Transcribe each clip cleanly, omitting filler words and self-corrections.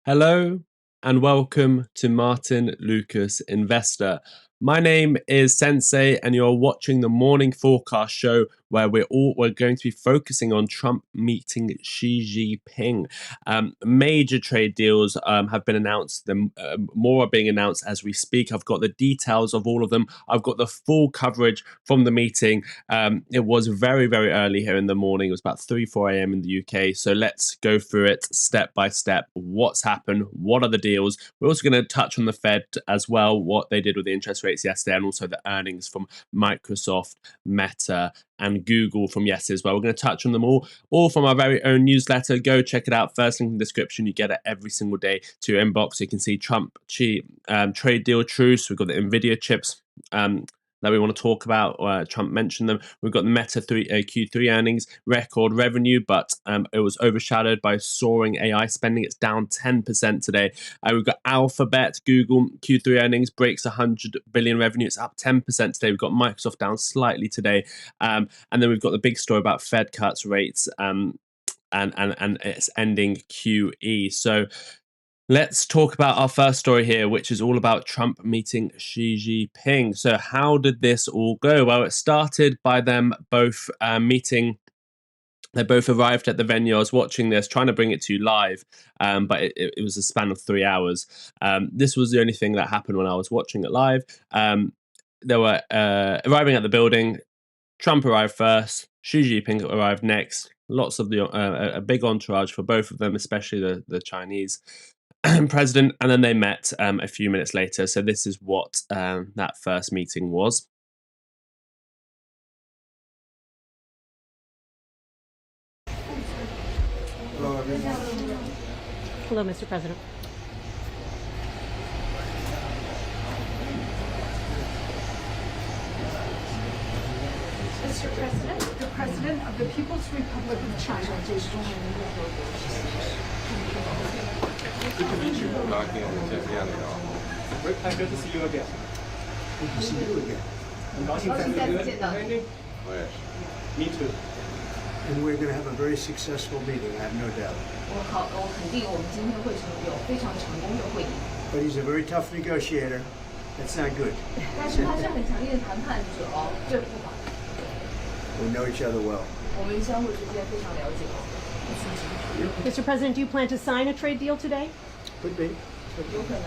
Hello and welcome to Martyn Lucas Investor. My name is Sensei and you're watching the morning forecast show where we're going to be focusing on Trump meeting Xi Jinping. Major trade deals have been announced. More are being announced as we speak. I've got the details of all of them. I've got the full coverage from the meeting. It was very, very early here in the morning. It was about 4 a.m. in the UK. So let's go through it step by step. What's happened? What are the deals? We're also going to touch on the Fed as well, what they did with the interest rates yesterday, and also the earnings from Microsoft, Meta, and Google from yesterday as well. We're going to touch on them all from our very own newsletter. Go check it out. First link in the description. You get it every single day to your inbox. You can see Trump trade deal truce. We've got the Nvidia chips that we want to talk about. Trump mentioned them. We've got the Meta Q3 earnings, record revenue, but it was overshadowed by soaring AI spending. It's down 10% today. We've got Alphabet, Google Q3 earnings breaks 100 billion revenue. It's up 10% today. We've got Microsoft down slightly today, and then we've got the big story about Fed cuts rates and it's ending QE. So let's talk about our first story here, which is all about Trump meeting Xi Jinping. So how did this all go? Well, it started by them both meeting. They both arrived at the venue. I was watching this, trying to bring it to you live, but it was a span of 3 hours. This was the only thing that happened when I was watching it live. They were arriving at the building. Trump arrived first. Xi Jinping arrived next. Lots of a big entourage for both of them, especially the Chinese president, and then they met a few minutes later. So this is what that first meeting was. Hello, everyone. Hello, Mr. President. Mr. President, the President of the People's Republic of China. Good to meet you. Great pleasure to see you again. Good to see you again. 很高兴再见到你。Me too. And we're going to have a very successful meeting, I have no doubt. 我肯定我们今天会有非常成功的会议。But he's a very tough negotiator. That's not good. 但是他是很强力的谈判者哦，这不好。We know each other well. 我们相互之间非常了解。Mr. President, do you plan to sign a trade deal today? Could be. 有可能。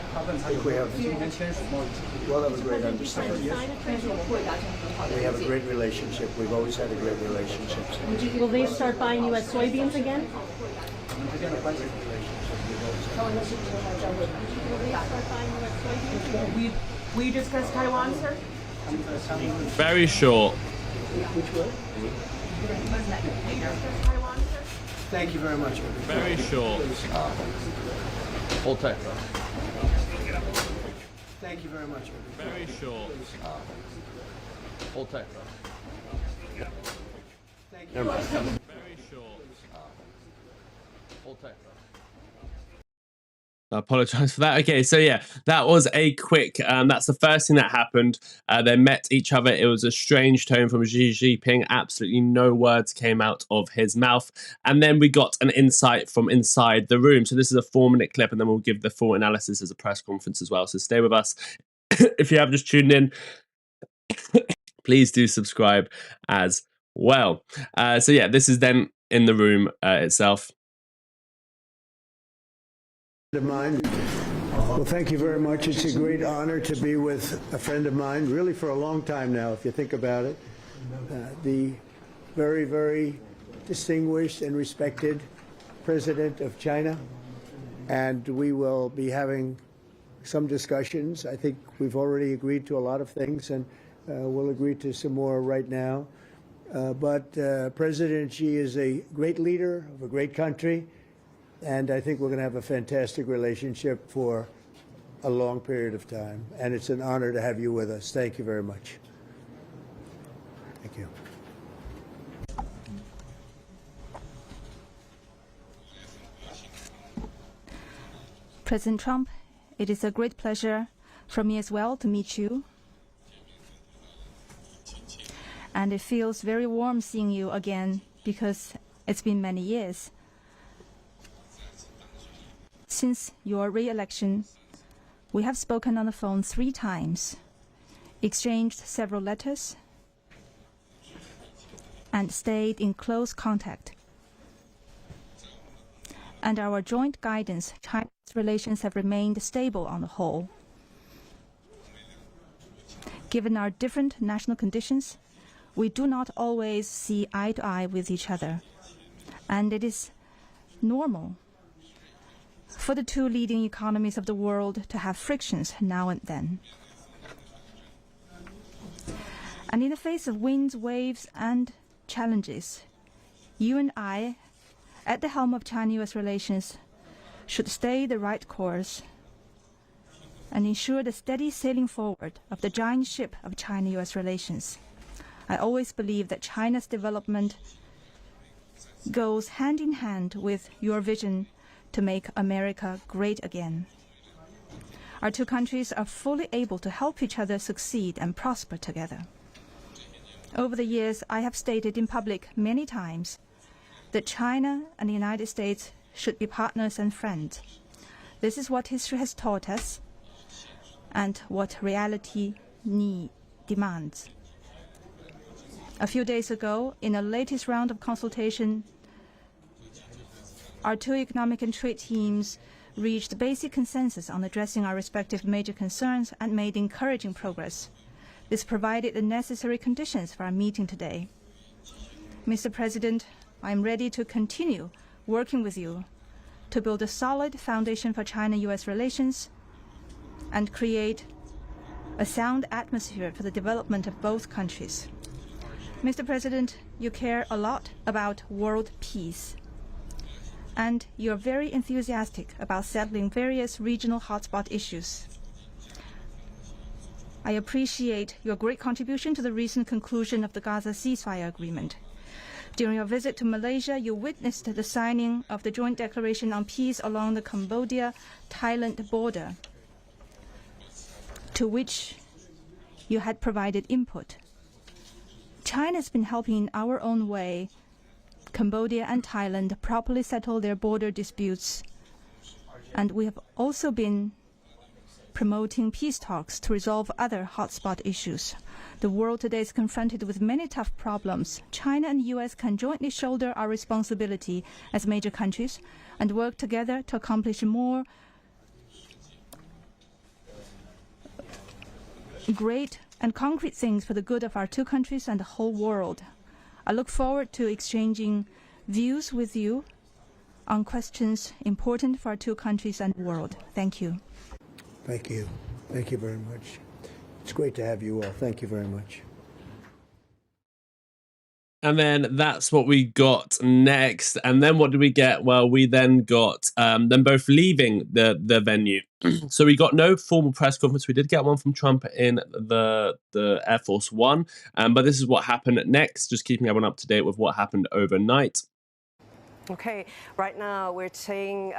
If we have, 今天签署贸易协议。 we'll have a Mr. great President, do you plan to understanding. sign a 但 trade 是我 deal? 们会达成很好的 We 理 have a 解。 great relationship. We've always had a great relationship. Will they start buying U.S. soybeans again? 我们之间的关系。那我们是不是还在会谈？ Will they start buying U.S. soybeans again? Will you discuss Taiwan, sir? Very short. Which way? Taiwan, sir? Thank you very much, everybody. Very short. Hold tight. Thank you very much, everybody. Very short. Hold tight. Thank you. Very short. Hold tight. I apologize for that. Okay, so yeah, that was a quick, that's the first thing that happened. They met each other. It was a strange tone from Xi Jinping. Absolutely no words came out of his mouth. And then we got an insight from inside the room. So this is a 4-minute clip, and then we'll give the full analysis as a press conference as well. So stay with us. If you have just tuned in, please do subscribe as well. So yeah, this is then in the room itself. Of mine. Well, thank you very much. It's a great honor to be with a friend of mine, really for a long time now, if you think about it. The very, very distinguished and respected President of China. And we will be having some discussions. I think we've already agreed to a lot of things, and we'll agree to some more right now. But President Xi is a great leader of a great country. And I think we're going to have a fantastic relationship for a long period of time. And it's an honor to have you with us. Thank you very much. Thank you. President Trump, it is a great pleasure for me as well to meet you. And it feels very warm seeing you again because it's been many years Since your re-election, we have spoken on the phone 3 times, exchanged several letters, and stayed in close contact. Under our joint guidance, China's relations have remained stable on the whole. Given our different national conditions, we do not always see eye to eye with each other, and it is normal for the 2 leading economies of the world to have frictions now and then. And in the face of winds, waves, and challenges, you and I, at the helm of China-US relations, should stay the right course and ensure the steady sailing forward of the giant ship of China-US relations. I always believe that China's development goes hand in hand with your vision to make America great again. Our 2 countries are fully able to help each other succeed and prosper together. Over the years, I have stated in public many times that China and the United States should be partners and friends. This is what history has taught us and what reality demands. A few days ago, in the latest round of consultation, our 2 economic and trade teams reached basic consensus on addressing our respective major concerns and made encouraging progress. This provided the necessary conditions for our meeting today. Mr. President, I am ready to continue working with you to build a solid foundation for China-US relations and create a sound atmosphere for the development of both countries. Mr. President, you care a lot about world peace, and you are very enthusiastic about settling various regional hotspot issues. I appreciate your great contribution to the recent conclusion of the Gaza ceasefire agreement. During your visit to Malaysia, you witnessed the signing of the Joint Declaration on Peace along the Cambodia-Thailand border, to which you had provided input. China has been helping in our own way Cambodia and Thailand properly settle their border disputes, and we have also been promoting peace talks to resolve other hotspot issues. The world today is confronted with many tough problems. China and the US can jointly shoulder our responsibility as major countries and work together to accomplish more great and concrete things for the good of our 2 countries and the whole world. I look forward to exchanging views with you on questions important for our 2 countries and the world. Thank you. Thank you. Thank you very much. It's great to have you all. Thank you very much. And then that's what we got next. And then what did we get? Well, we then got them both leaving the venue. So we got no formal press conference. We did get one from Trump in the Air Force One. But this is what happened next, just keeping everyone up to date with what happened overnight. Okay, right now we're seeing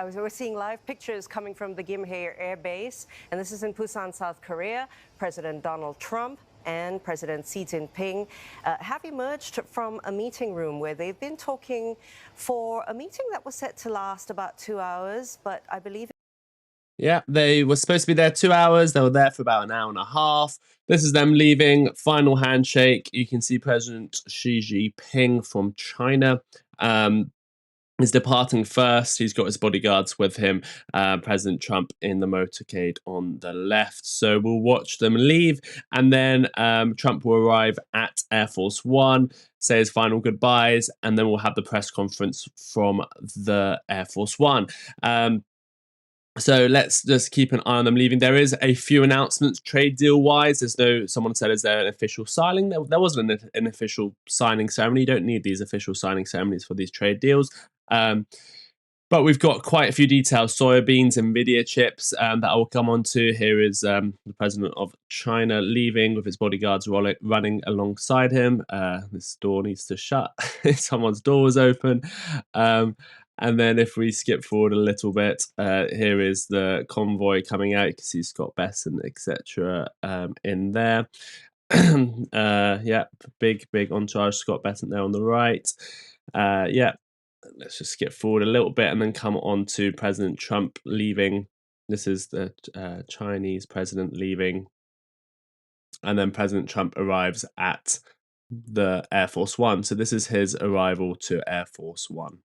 live pictures coming from the Gimhae Air Base, and this is in Busan, South Korea. President Donald Trump and President Xi Jinping have emerged from a meeting room where they've been talking for a meeting that was set to last about 2 hours, but I believe... Yeah, they were supposed to be there 2 hours. They were there for about an hour and a half. This is them leaving. Final handshake. You can see President Xi Jinping from China is departing first. He's got his bodyguards with him. President Trump in the motorcade on the left. So we'll watch them leave, and then Trump will arrive at Air Force One, say his final goodbyes, and then we'll have the press conference from the Air Force One. So let's just keep an eye on them leaving. There is a few announcements trade deal wise. Someone said, is there an official signing? There wasn't an official signing ceremony. You don't need these official signing ceremonies for these trade deals. But we've got quite a few details. Soybeans, Nvidia chips that I will come on to. Here is the president of China leaving with his bodyguards running alongside him. This door needs to shut. Someone's door was open. And then if we skip forward a little bit, here is the convoy coming out. You can see Scott Bessent, etc. in there. Yeah, big entourage. Scott Bessent there on the right. Yeah, let's just skip forward a little bit and then come on to President Trump leaving. This is the Chinese president leaving. And then President Trump arrives at the Air Force One. So this is his arrival to Air Force One.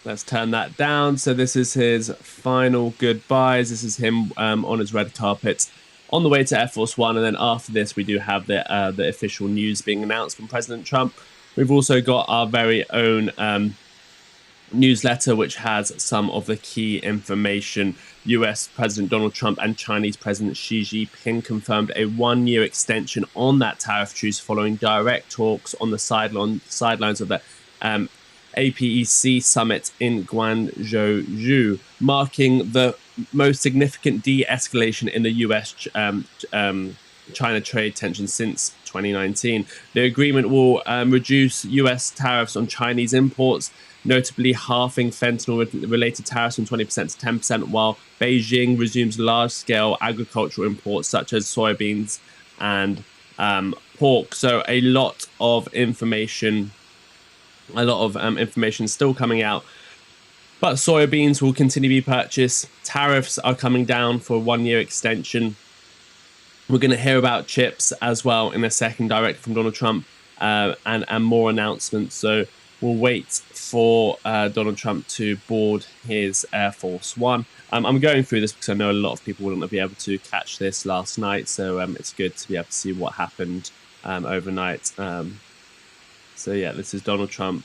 Let's turn that down. So this is his final goodbyes. This is him on his red carpet on the way to Air Force One. And then after this, we do have the official news being announced from President Trump. We've also got our very own newsletter, which has some of the key information. US President Donald Trump and Chinese President Xi Jinping confirmed a one-year extension on that tariff truce following direct talks on the sidelines of the APEC summit in Guangzhou, marking the most significant de-escalation in the US-China trade tension since 2019. The agreement will reduce US tariffs on Chinese imports, notably halving fentanyl-related tariffs from 20% to 10%, while Beijing resumes large-scale agricultural imports such as soybeans and pork. So a lot of information still coming out. But soybeans will continue to be purchased. Tariffs are coming down for a one-year extension. We're going to hear about chips as well in a second, direct from Donald Trump, and more announcements. So we'll wait for Donald Trump to board his Air Force One. I'm going through this because I know a lot of people wouldn't be able to catch this last night. So it's good to be able to see what happened overnight. So yeah, this is Donald Trump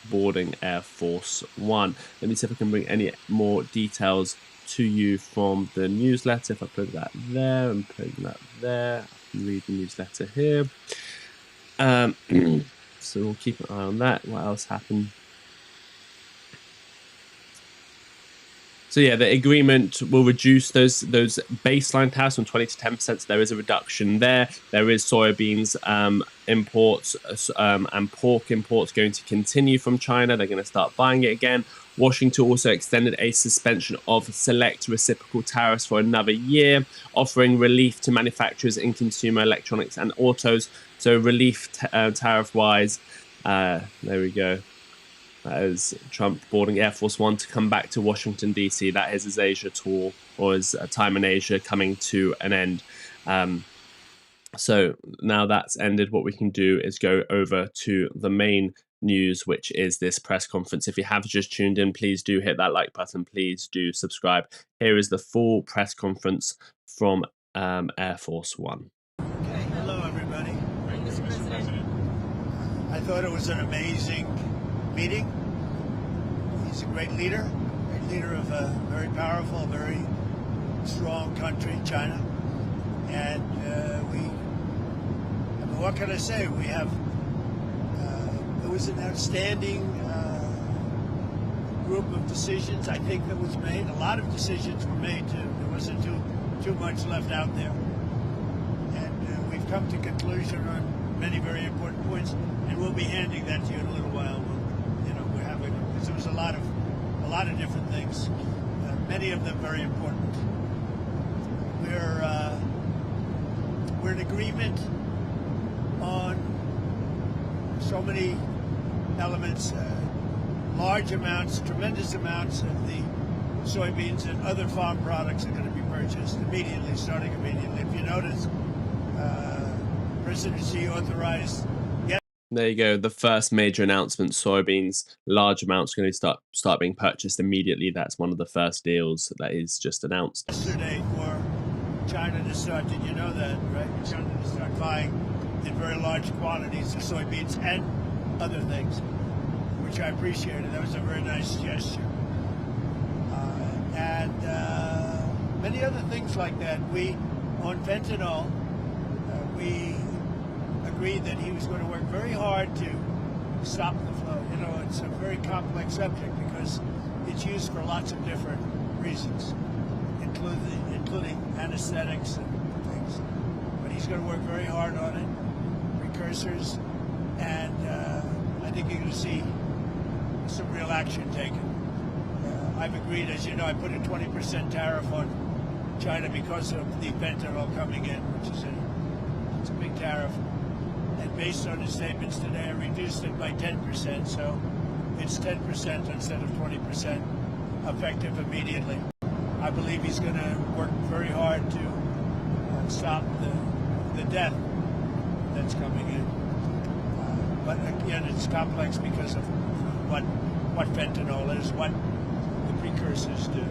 boarding Air Force One. Let me see if I can bring any more details to you from the newsletter. If I put that there and put that there, I can read the newsletter here. So we'll keep an eye on that. What else happened? So yeah, the agreement will reduce those baseline tariffs from 20 to 10%. So there is a reduction there. There is soybeans imports and pork imports going to continue from China. They're going to start buying it again. Washington also extended a suspension of select reciprocal tariffs for another year, offering relief to manufacturers in consumer electronics and autos. So relief tariff-wise, there we go. That is Trump boarding Air Force One to come back to Washington, D.C. That is his Asia tour, or his time in Asia coming to an end. So now that's ended, what we can do is go over to the main news, which is this press conference. If you have just tuned in, please do hit that like button. Please do subscribe. Here is the full press conference from Air Force One. Okay, hello everybody. Mr. President. I thought it was an amazing meeting. He's a great leader of a very powerful, very strong country, China. And what can I say? We have, it was an outstanding group of decisions, I think, that was made. A lot of decisions were made, too. There wasn't too much left out there. And we've come to conclusion on many very important points, and we'll be handing that to you in a little while. We're having, because there was a lot of different things, many of them very important. We're in agreement on so many elements, large amounts, tremendous amounts of the soybeans and other farm products are going to be purchased immediately, starting immediately. If you notice, President Xi authorized. There you go. The first major announcement: soybeans, large amounts are going to start being purchased immediately. That's one of the first deals that is just announced. Yesterday, for China to start, did you know that, right? China to start buying in very large quantities of soybeans and other things, which I appreciated. That was a very nice gesture. And many other things like that. On fentanyl, we agreed that he was going to work very hard to stop the flow. You know, it's a very complex subject because it's used for lots of different reasons, including anesthetics and things. But he's going to work very hard on it, precursors, and I think you're going to see some real action taken. I've agreed, as you know, I put a 20% tariff on China because of the fentanyl coming in, which is it's a big tariff. And based on his statements today, I reduced it by 10%, so it's 10% instead of 20%, effective immediately. I believe he's going to work very hard to stop the death that's coming in. But again, it's complex because of what fentanyl is, what the precursors do.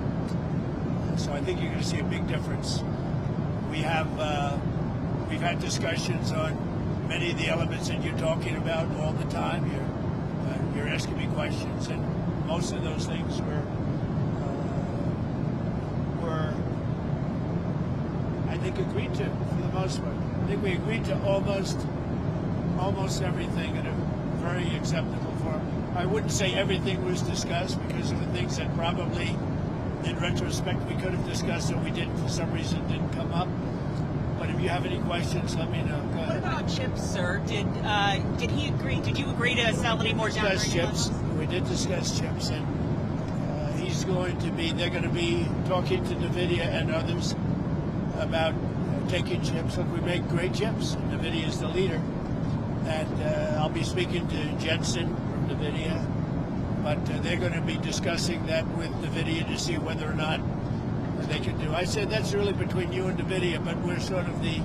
So I think you're going to see a big difference. We've had discussions on many of the elements that you're talking about all the time. You're asking me questions, and most of those things were I think agreed to for the most part. I think we agreed to almost everything in a very acceptable form. I wouldn't say everything was discussed because there were things that probably, in retrospect, we could have discussed that we didn't, for some reason, didn't come up. But if you have any questions, let me know. Go ahead. What about chips, sir? Did he agree? Did you agree to sell any more down chips? We did discuss chips, and they're going to be talking to NVIDIA and others about taking chips. Look, we make great chips. NVIDIA is the leader. And I'll be speaking to Jensen from NVIDIA, but they're going to be discussing that with NVIDIA to see whether or not they can do. I said that's really between you and NVIDIA, but we're sort of the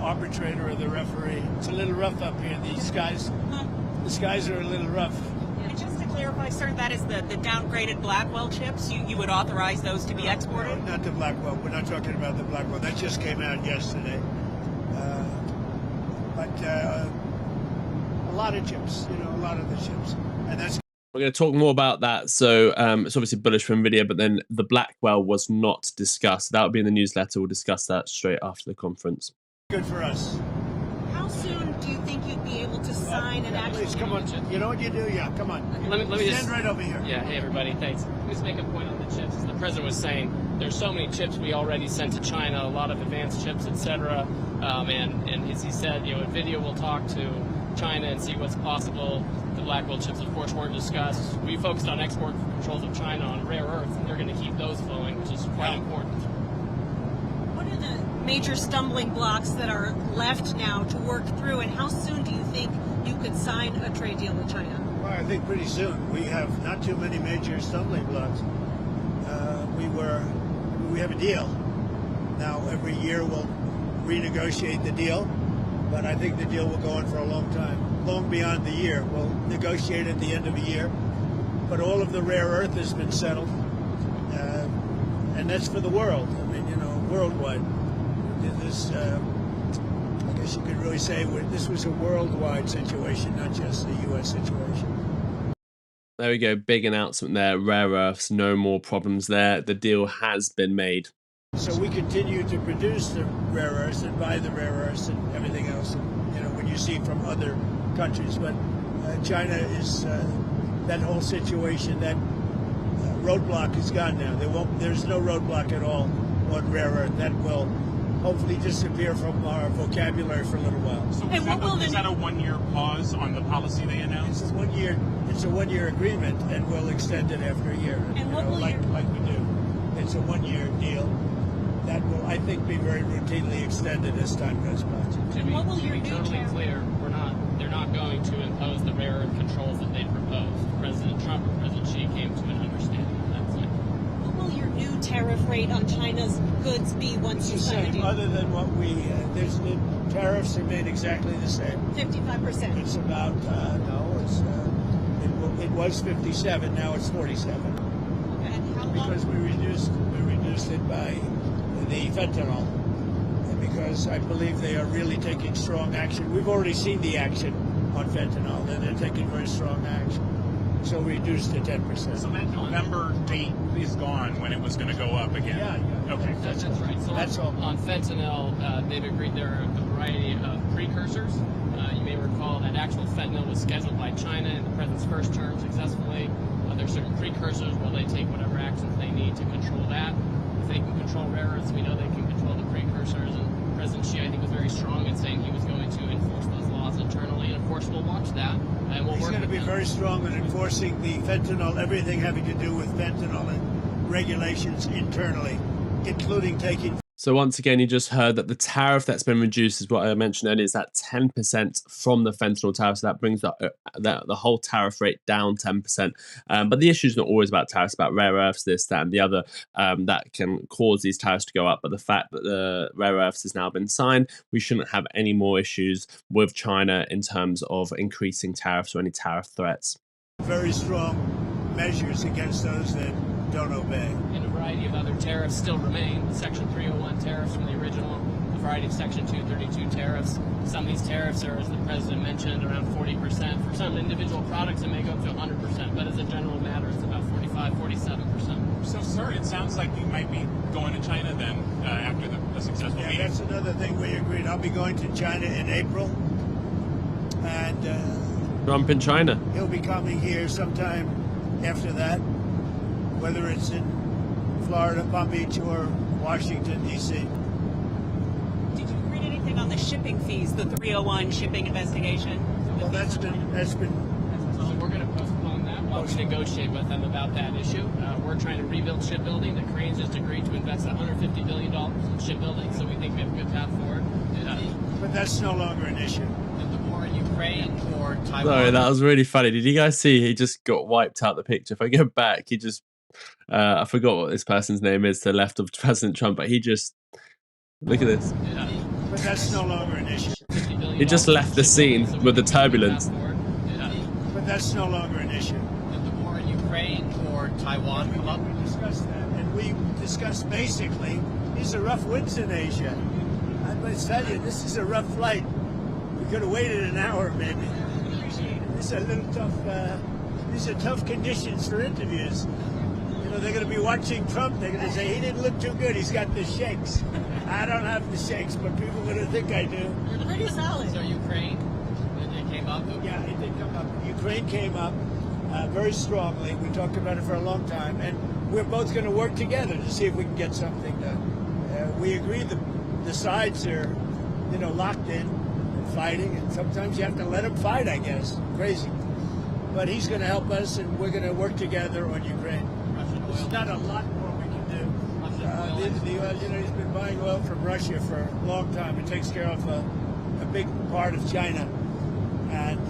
arbitrator or the referee. It's a little rough up here. The skies are a little rough. And just to clarify, sir, that is the downgraded Blackwell chips. You would authorize those to be exported? No, not the Blackwell. We're not talking about the Blackwell. That just came out yesterday. But a lot of chips, a lot of the chips. And that's. We're going to talk more about that. So it's obviously bullish for NVIDIA, but then the Blackwell was not discussed. That will be in the newsletter. We'll discuss that straight after the conference. Good for us. How soon do you think you'd be able to sign an actual... Please, come on. You know what you do? Yeah, come on. Let me stand right over here. Yeah, hey everybody, thanks. Let me just make a point on the chips. As the president was saying, there's so many chips we already sent to China, a lot of advanced chips, etc. And as he said, NVIDIA will talk to China and see what's possible. The Blackwell chips, of course, weren't discussed. We focused on export controls of China on rare earths, and they're going to keep those flowing, which is quite important. What are the major stumbling blocks that are left now to work through, and how soon do you think you could sign a trade deal with China? Well, I think pretty soon. We have not too many major stumbling blocks. We have a deal. Now, every year we'll renegotiate the deal, but I think the deal will go on for a long time, long beyond the year. We'll negotiate at the end of a year, but all of the rare earth has been settled, and that's for the world. I mean, worldwide. This, I guess you could really say this was a worldwide situation, not just a U.S. situation. There we go. Big announcement there. Rare earths, no more problems there. The deal has been made. So we continue to produce the rare earths and buy the rare earths and everything else, when you see from other countries. But China is, that whole situation, that roadblock is gone now. There's no roadblock at all on rare earth. That will hopefully disappear from our vocabulary for a little while. So is that a one-year pause on the policy they announced? It's a one-year agreement, and we'll extend it after a year. And like we do. It's a one-year deal that will, I think, be very routinely extended as time goes by. To be totally clear, they're not going to impose the rare earth controls that they proposed. President Trump or President Xi came to an understanding of that point. What will your new tariff rate on China's goods be once you sign a deal? Other than what the tariffs remain exactly the same. 55%. It's about it was 57. Now it's 47. And how long? Because we reduced it by the fentanyl, because I believe they are really taking strong action. We've already seen the action on fentanyl, and they're taking very strong action. So we reduced to 10%. So that November date is gone when it was going to go up again. Yeah. Okay. That's right. So That's all. on fentanyl, they've agreed there are a variety of precursors. You may recall that actual fentanyl was scheduled by China in the president's first term successfully. There's certain precursors where they take whatever actions they need to control that. If they can control rare earths, we know they can control the precursors. And President Xi, I think, was very strong in saying he was going to enforce those laws internally. And of course, we'll watch that. And we'll He's work going to with be them. very strong in enforcing the fentanyl, everything having to do with fentanyl and regulations internally, including taking. So once again, you just heard that the tariff that's been reduced is what I mentioned earlier, is that 10% from the fentanyl tariff. So that brings the whole tariff rate down 10%. But the issue is not always about tariffs, about rare earths, this, that, and the other that can cause these tariffs to go up. But the fact that the rare earths has now been signed, we shouldn't have any more issues with China in terms of increasing tariffs or any tariff threats. Very strong measures against those that don't obey. And a variety of other tariffs still remain. Section 301 tariffs from the original, a variety of Section 232 tariffs. Some of these tariffs are, as the president mentioned, around 40%. For some individual products, it may go up to 100%, but as a general matter, it's about 45, 47%. So, sir, it sounds like you might be going to China then after the successful meeting. That's another thing we agreed. I'll be going to China in April, and Trump in China. he'll be coming here sometime after that, whether it's in Florida, Palm Beach, or Washington, D.C. Did you read anything on the shipping fees, the 301 shipping investigation? Well, that's been. So we're going to postpone that while we negotiate with them about that issue. We're trying to rebuild shipbuilding. The Cranes just agreed to invest $150 billion in shipbuilding, so we think we have a good path forward. But that's no longer an issue. The war in Ukraine or Taiwan. Sorry, that was really funny. Did you guys see he just got wiped out the picture? If I go back, he just I forgot what this person's name is to the left of President Trump, but he just look at this. But that's no longer an issue. He just left the scene with the turbulence. But that's no longer an issue. Did the war in Ukraine or Taiwan come up? We discussed that, and we discussed basically these are rough winds in Asia. I must tell you, this is a rough flight. We could have waited an hour, maybe. These are a little tough. These are tough conditions for interviews. You know, they're going to be watching Trump. They're going to say he didn't look too good. He's got the shakes. I don't have the shakes, but people are going to think I do. You're pretty solid. So Ukraine, it came up. Yeah, it did come up. Ukraine came up very strongly. We talked about it for a long time, and we're both going to work together to see if we can get something done. We agree the sides are, you know, locked in and fighting, and sometimes you have to let them fight, I guess. Crazy. But he's going to help us, and we're going to work together on Ukraine. There's not a lot more we can do. The oil, you know, he's been buying oil from Russia for a long time. It takes care of a big part of China. And,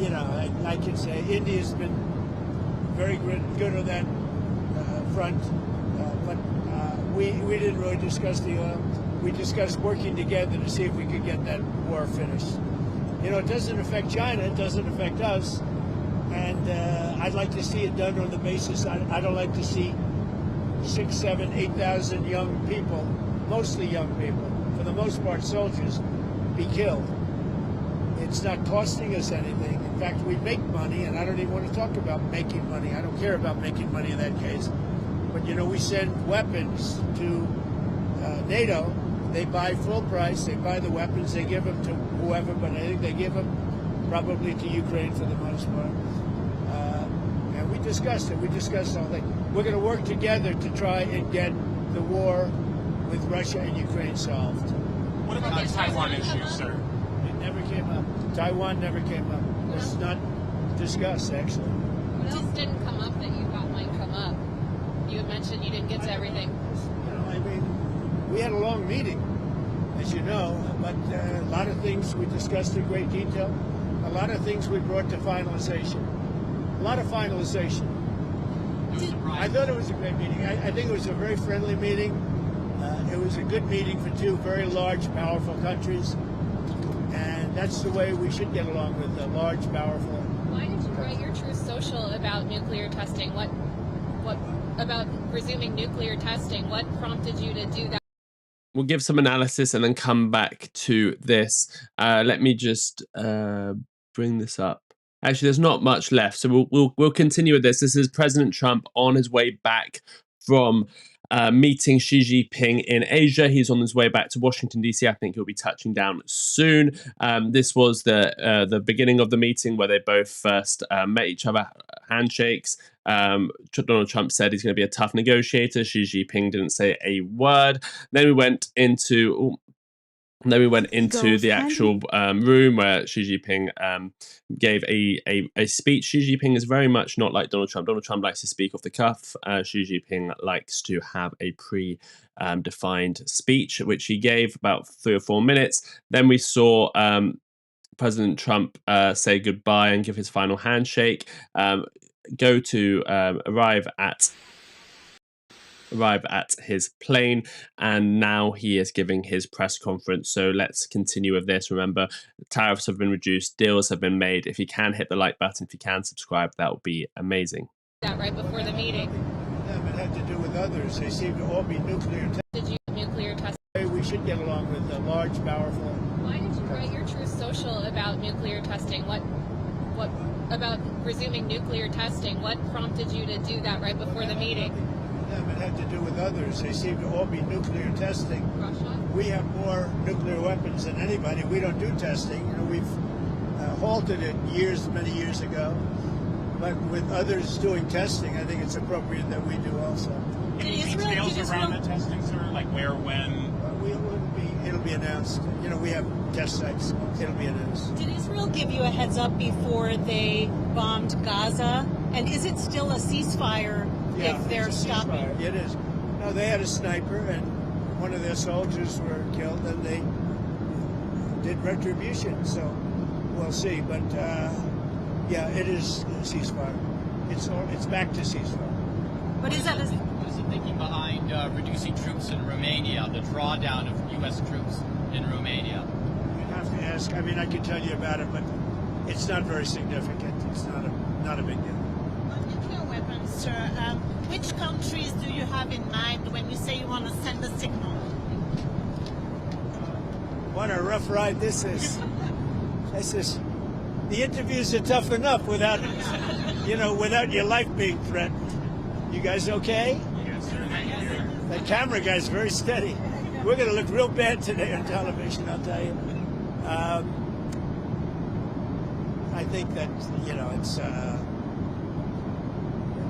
you know, I can say India's been very good on that front. But we didn't really discuss the oil. We discussed working together to see if we could get that war finished. You know, it doesn't affect China. It doesn't affect us. And I'd like to see it done on the basis. I don't like to see 6, 7, 8,000 young people, mostly young people, for the most part soldiers, be killed. It's not costing us anything. In fact, we make money, and I don't even want to talk about making money. I don't care about making money in that case. But, you know, we send weapons to NATO. They buy full price. They buy the weapons. They give them to whoever, but I think they give them probably to Ukraine for the most part. And we discussed it. We discussed all that. We're going to work together to try and get the war with Russia and Ukraine solved. What about the Taiwan issue, sir? It never came up. Taiwan never came up. It was not discussed, actually. What else didn't come up that you thought might come up? You had mentioned you didn't get to everything. You know, I mean, we had a long meeting, as you know, but a lot of things we discussed in great detail. A lot of things we brought to finalization. A lot of finalization. I thought it was a great meeting. I think it was a very friendly meeting. It was a good meeting for two very large, powerful countries. And that's the way we should get along with the large, powerful. Why did you write your Truth Social about nuclear testing? What about resuming nuclear testing? What prompted you to do that? We'll give some analysis and then come back to this. Let me just bring this up. Actually, there's not much left, so we'll continue with this. This is President Trump on his way back from meeting Xi Jinping in Asia. He's on his way back to Washington, D.C. I think he'll be touching down soon. This was the beginning of the meeting where they both first met each other, handshakes. Donald Trump said he's going to be a tough negotiator. Xi Jinping didn't say a word. Then we went into the actual room where Xi Jinping gave a speech. Xi Jinping is very much not like Donald Trump. Donald Trump likes to speak off the cuff. Xi Jinping likes to have a pre-defined speech, which he gave about 3 or 4 minutes. Then we saw President Trump say goodbye and give his final handshake, arrive at his plane, and now he is giving his press conference. So let's continue with this. Remember, tariffs have been reduced, deals have been made. If you can hit the like button, if you can subscribe, that would be amazing. That right before the meeting. It had to do with others. They seem to all be nuclear. Did you nuclear test? We should get along with the large, powerful. Why did you write your Truth Social about nuclear testing? What about resuming nuclear testing? What prompted you to do that right before the meeting? It had to do with others. They seem to all be nuclear testing. Russia? We have more nuclear weapons than anybody. We don't do testing. We've halted it many years ago. But with others doing testing, I think it's appropriate that we do also. Any details around the testing, sir? Like where, when? It'll be announced. We have test sites. It'll be announced. Did Israel give you a heads up before they bombed Gaza? And is it still a ceasefire if they're stopping? It is. No, they had a sniper, and one of their soldiers were killed, and they did retribution. So we'll see. But it is a ceasefire. It's back to ceasefire. But is that What is the thinking behind reducing troops in Romania, the drawdown of U.S. troops in Romania? You have to ask. I mean, I can tell you about it, but it's not very significant. It's not a big deal. Nuclear weapons, sir. Which countries do you have in mind when you say you want to send a signal? What a rough ride this is. The interviews are tough enough without your life being threatened. You guys okay? Yes, sir. That camera guy's very steady. We're going to look real bad today on television, I'll tell you. I think that, it's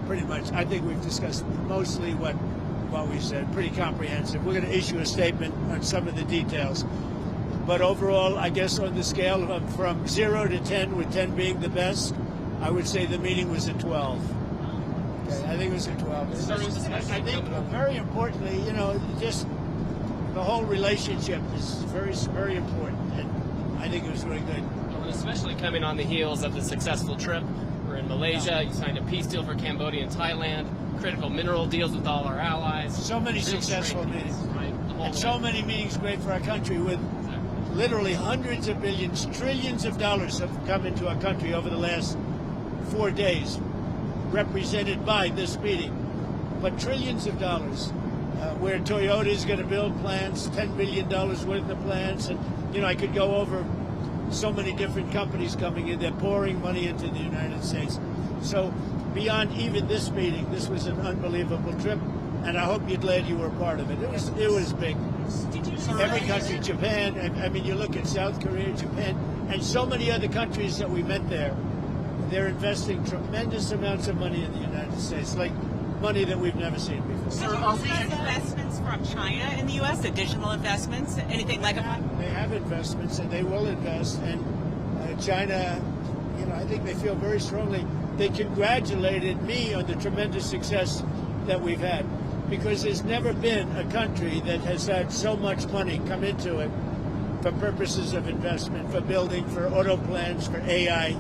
pretty much, I think we've discussed mostly what we said, pretty comprehensive. We're going to issue a statement on some of the details. But overall, I guess on the scale of from 0 to 10, with 10 being the best, I would say the meeting was a 12. Okay, I think it was a 12. I think very importantly, just the whole relationship is very, very important. And I think it was really good. Well, especially coming on the heels of the successful trip. We're in Malaysia. You signed a peace deal for Cambodia and Thailand. Critical mineral deals with all our allies. So many successful meetings. Right. And so many meetings great for our country with literally hundreds of billions, trillions of dollars have come into our country over the last 4 days, represented by this meeting. But trillions of dollars, where Toyota is going to build plants, $10 billion worth of plants. And, I could go over so many different companies coming in. They're pouring money into the United States. So beyond even this meeting, this was an unbelievable trip. And I hope you're glad you were a part of it. It was big. Every country, Japan, I mean, you look at South Korea, Japan, and so many other countries that we met there, they're investing tremendous amounts of money in the United States, like money that we've never seen before. Sir, are we investments from China in the U.S., additional investments, anything like that? They have investments, and they will invest, and China, I think they feel very strongly. They congratulated me on the tremendous success that we've had, because there's never been a country that has had so much money come into it for purposes of investment, for building, for auto plants, for AI,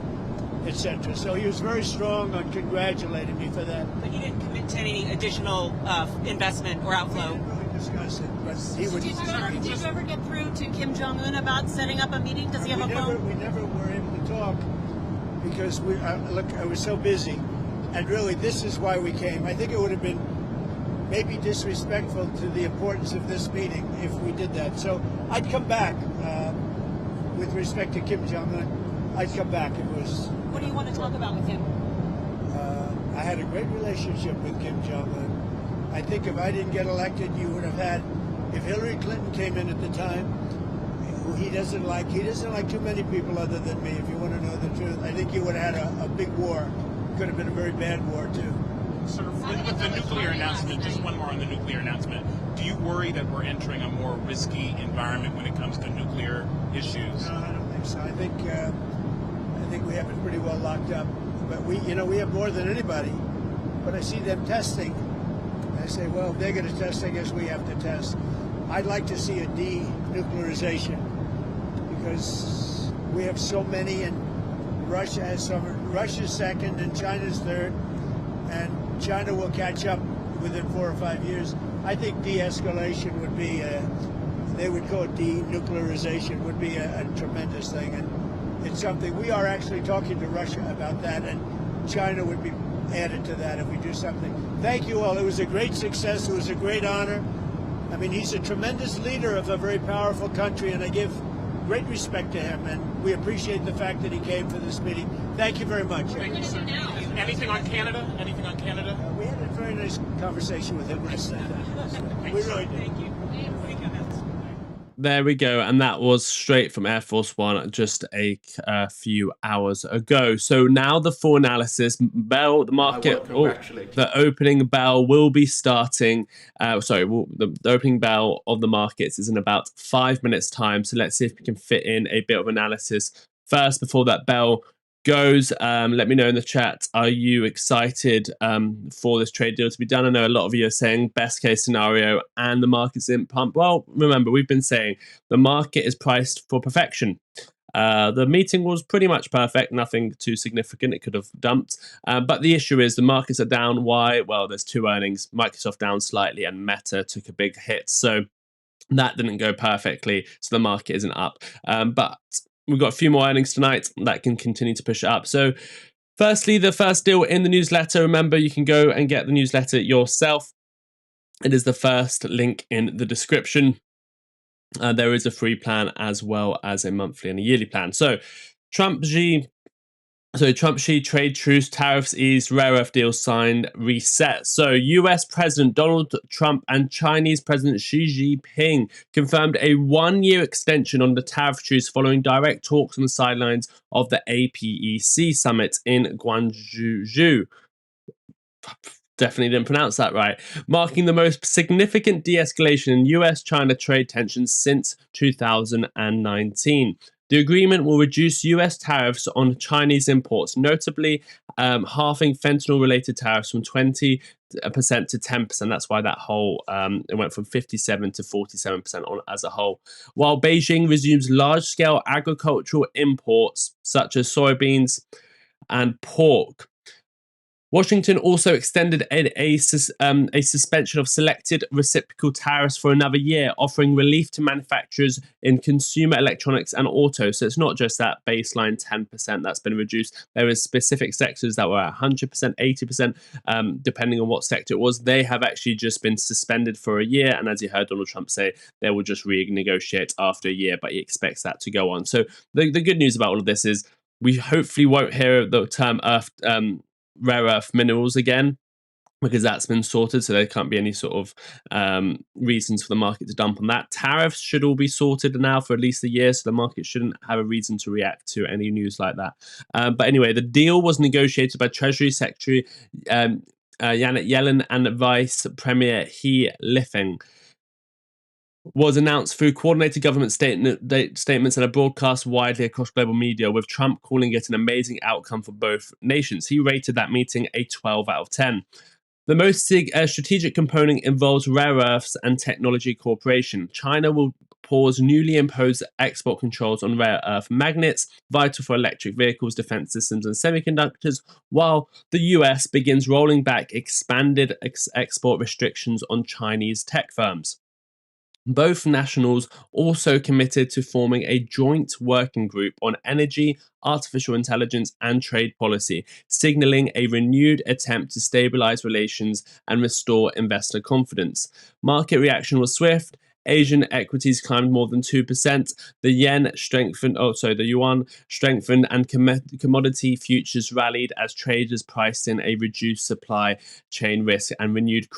etc. So he was very strong on congratulating me for that. But you didn't commit to any additional investment or outflow? We didn't really discuss it, but he would. Did you ever get through to Kim Jong-un about setting up a meeting? Does he have a phone? We never were able to talk because I was so busy. And really, this is why we came. I think it would have been maybe disrespectful to the importance of this meeting if we did that. So I'd come back with respect to Kim Jong-un. I'd come back. What do you want to talk about with him? I had a great relationship with Kim Jong-un. I think if I didn't get elected, you would have had, if Hillary Clinton came in at the time, who he doesn't like too many people other than me, if you want to know the truth. I think you would have had a big war. Could have been a very bad war, too. Sort of with the nuclear announcement, just one more on the nuclear announcement. Do you worry that we're entering a more risky environment when it comes to nuclear issues? No, I don't think so. I think we have it pretty well locked up. But we have more than anybody. But I see them testing. I say, well, if they're going to test, I guess we have to test. I'd like to see a denuclearization because we have so many, and Russia has some. Russia's second, and China's third, and China will catch up within 4 or 5 years. I think de-escalation would be, they would call it denuclearization, would be a tremendous thing, and it's something we are actually talking to Russia about that, and China would be added to that if we do something. Thank you all. It was a great success. It was a great honor. I mean, he's a tremendous leader of a very powerful country, and I give great respect to him, and we appreciate the fact that he came for this meeting. Thank you very much. Thank you, sir. Anything on Canada? Anything on Canada? We had a very nice conversation with him last night. We really did. Thank you. There we go, and that was straight from Air Force One just a few hours ago. So now the full analysis bell, the market, the opening bell will be starting. The opening bell of the markets is in about 5 minutes' time. So let's see if we can fit in a bit of analysis first before that bell goes. Let me know in the chat, are you excited for this trade deal to be done? I know a lot of you are saying best case scenario and the market's in pump. Well, remember, we've been saying the market is priced for perfection. The meeting was pretty much perfect, nothing too significant. It could have dumped. But the issue is the markets are down. Why? Well, there's two earnings. Microsoft down slightly and Meta took a big hit. So that didn't go perfectly. So the market isn't up. But we've got a few more earnings tonight that can continue to push it up. So firstly, the first deal in the newsletter. Remember, you can go and get the newsletter yourself. It is the first link in the description. There is a free plan as well as a monthly and a yearly plan. So Trump-Xi trade truce, tariffs eased, rare earth deals signed, reset. So US President Donald Trump and Chinese President Xi Jinping confirmed a 1-year extension on the tariff truce following direct talks on the sidelines of the APEC summit in Guangzhou. Definitely didn't pronounce that right. Marking the most significant de-escalation in US-China trade tensions since 2019. The agreement will reduce US tariffs on Chinese imports, notably halving fentanyl-related tariffs from 20% to 10%. That's why that whole, it went from 57 to 47% on as a whole. While Beijing resumes large-scale agricultural imports, such as soybeans and pork. Washington also extended a suspension of selected reciprocal tariffs for another year, offering relief to manufacturers in consumer electronics and auto. So it's not just that baseline 10% that's been reduced. There is specific sectors that were at 100%, 80%, depending on what sector it was. They have actually just been suspended for a year. And as you heard Donald Trump say, they will just renegotiate after a year, but he expects that to go on. So the good news about all of this is we hopefully won't hear the term rare earth minerals again, because that's been sorted, so there can't be any sort of reasons for the market to dump on that. Tariffs should all be sorted now for at least a year, so the market shouldn't have a reason to react to any news like that. But anyway, the deal was negotiated by Treasury Secretary Janet Yellen and Vice Premier He Lifeng. Was announced through coordinated government statements and a broadcast widely across global media, with Trump calling it an amazing outcome for both nations. He rated that meeting a 12 out of 10. The most strategic component involves rare earths and technology cooperation. China will pause newly imposed export controls on rare earth magnets, vital for electric vehicles, defense systems, and semiconductors, while the US begins rolling back expanded export restrictions on Chinese tech firms. Both nationals also committed to forming a joint working group on energy, artificial intelligence, and trade policy, signaling a renewed attempt to stabilize relations and restore investor confidence. Market reaction was swift. Asian equities climbed more than 2%. The yuan strengthened, and commodity futures rallied as traders priced in a reduced supply chain risk and renewed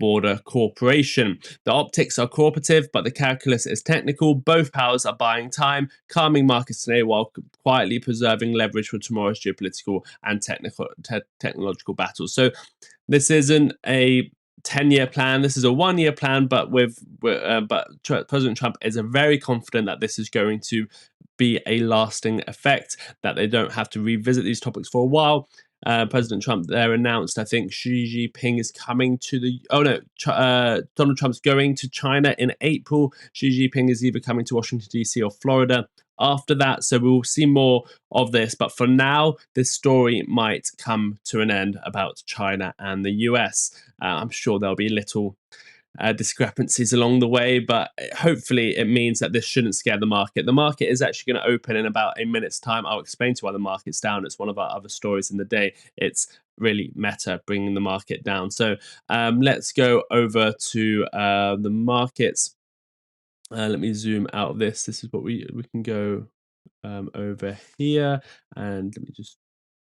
border corporation. The optics are cooperative, but the calculus is technical. Both powers are buying time, calming markets today while quietly preserving leverage for tomorrow's geopolitical and technological battles. So this isn't a 10-year plan. This is a 1-year plan, but President Trump is very confident that this is going to be a lasting effect, that they don't have to revisit these topics for a while. President Trump there announced, I think Xi Jinping is coming to Donald Trump's going to China in April. Xi Jinping is either coming to Washington, D.C. or Florida after that. So we will see more of this. But for now, this story might come to an end about China and the US. I'm sure there'll be little discrepancies along the way, but hopefully it means that this shouldn't scare the market. The market is actually going to open in about a minute's time. I'll explain to you why the market's down. It's one of our other stories in the day. It's really Meta bringing the market down. So let's go over to the markets. Let me zoom out of this. This is what we can go over here, and let me just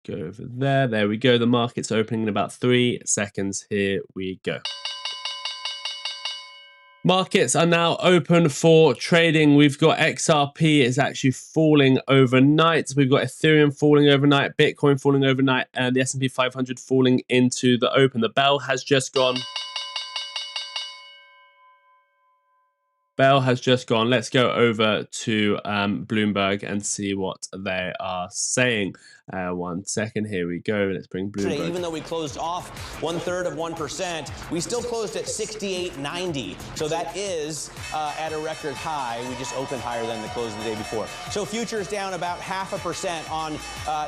go over there. There we go. The market's opening in about 3 seconds. Here we go. Markets are now open for trading. We've got XRP is actually falling overnight. We've got Ethereum falling overnight, Bitcoin falling overnight, and the S&P 500 falling into the open. The bell has just gone. Let's go over to Bloomberg and see what they are saying. 1 second. Here we go. Let's bring Bloomberg. Today, even though we closed off 1/3 of 1%, we still closed at 68.90. So that is at a record high. We just opened higher than the close of the day before. So futures down about 0.5% on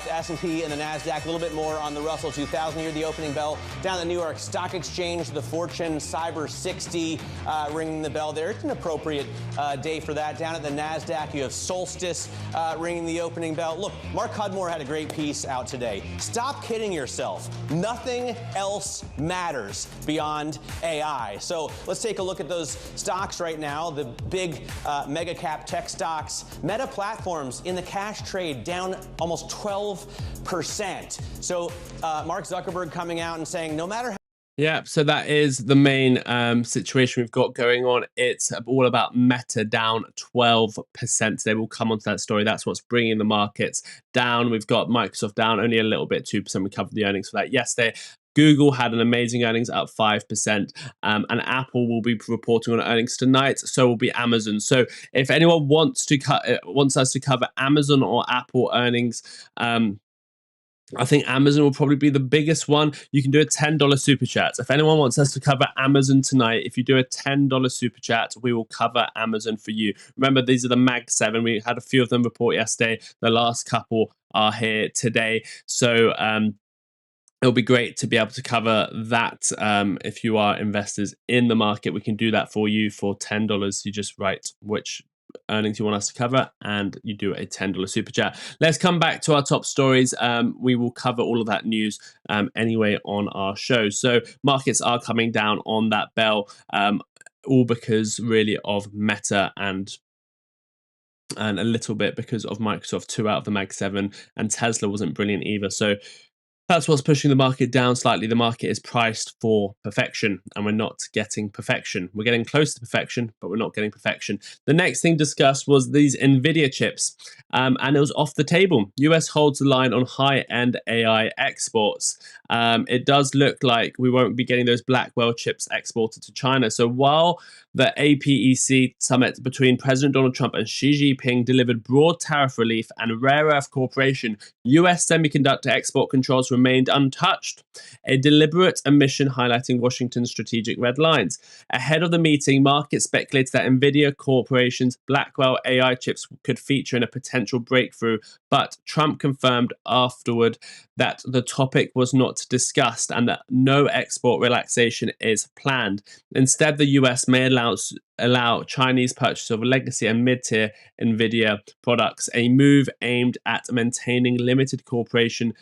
the S&P and the NASDAQ, a little bit more on the Russell 2000. Here, the opening bell down at the New York Stock Exchange, the Fortune Cyber 60 ringing the bell there. It's an appropriate day for that. Down at the NASDAQ, you have Solstice ringing the opening bell. Look, Mark Cudmore had a great piece out today. Stop kidding yourself. Nothing else matters beyond AI. So let's take a look at those stocks right now. The big mega cap tech stocks. Meta Platforms in the cash trade down almost 12%. So Mark Zuckerberg coming out and saying no matter how Yeah, so that is the main situation we've got going on. It's all about Meta down 12%. They will come onto that story. That's what's bringing the markets down. We've got Microsoft down only a little bit, 2%. We covered the earnings for that yesterday. Google had an amazing earnings, up 5%, and Apple will be reporting on earnings tonight. So will be Amazon. So if anyone wants us to cover Amazon or Apple earnings, I think Amazon will probably be the biggest one. You can do a $10 super chat. If anyone wants us to cover Amazon tonight, if you do a $10 super chat, we will cover Amazon for you. Remember, these are the Mag 7. We had a few of them report yesterday. The last couple are here today. So it'll be great to be able to cover that. If you are investors in the market, we can do that for you for $10. You just write which earnings you want us to cover and you do a $10 super chat. Let's come back to our top stories. We will cover all of that news anyway on our show. So markets are coming down on that bell, all because really of Meta and a little bit because of Microsoft. 2 out of the Mag 7, and Tesla wasn't brilliant either. So that's what's pushing the market down slightly. The market is priced for perfection, and we're not getting perfection. We're getting close to perfection, but we're not getting perfection. The next thing discussed was these NVIDIA chips, and it was off the table. US holds the line on high-end AI exports. It does look like we won't be getting those Blackwell chips exported to China. So while the APEC summit between President Donald Trump and Xi Jinping delivered broad tariff relief and rare earth cooperation, US semiconductor export controls remained untouched, a deliberate omission highlighting Washington's strategic red lines. Ahead of the meeting, markets speculated that NVIDIA Corporation's Blackwell AI chips could feature in a potential breakthrough, but Trump confirmed afterward that the topic was not discussed and that no export relaxation is planned. Instead, the US may allow Chinese purchase of legacy and mid-tier NVIDIA products, a move aimed at maintaining limited cooperation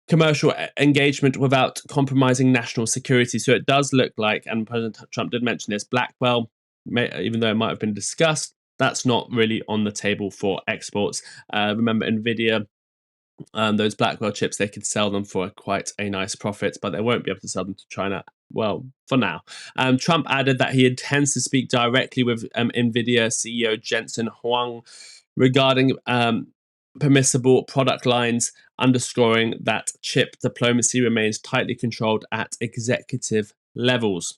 commercial engagement without compromising national security. So it does look like, and President Trump did mention this, Blackwell, even though it might have been discussed, that's not really on the table for exports. Remember, NVIDIA, those Blackwell chips, they could sell them for quite a nice profit, but they won't be able to sell them to China well, for now. Trump added that he intends to speak directly with NVIDIA CEO Jensen Huang regarding permissible product lines, underscoring that chip diplomacy remains tightly controlled at executive levels.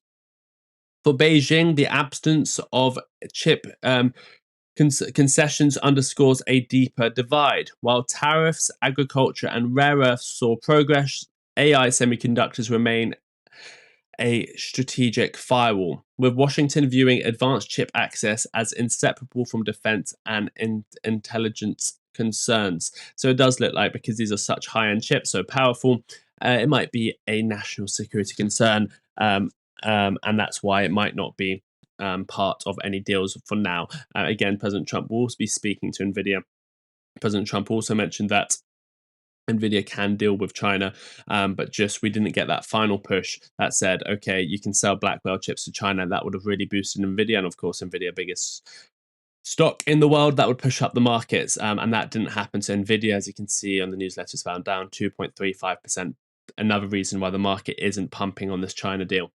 For Beijing, the absence of chip concessions underscores a deeper divide. While tariffs, agriculture, and rare earths saw progress, AI semiconductors remain a strategic firewall, with Washington viewing advanced chip access as inseparable from defense and intelligence concerns. So it does look like, because these are such high-end chips, so powerful, it might be a national security concern, and that's why it might not be part of any deals for now. Again, President Trump will be speaking to NVIDIA. President Trump also mentioned that NVIDIA can deal with China, but just we didn't get that final push that said, okay, you can sell Blackwell chips to China. That would have really boosted NVIDIA, and of course, NVIDIA biggest stock in the world, that would push up the markets, and that didn't happen to NVIDIA, as you can see on the newsletters found down 2.35%. Another reason why the market isn't pumping on this China deal.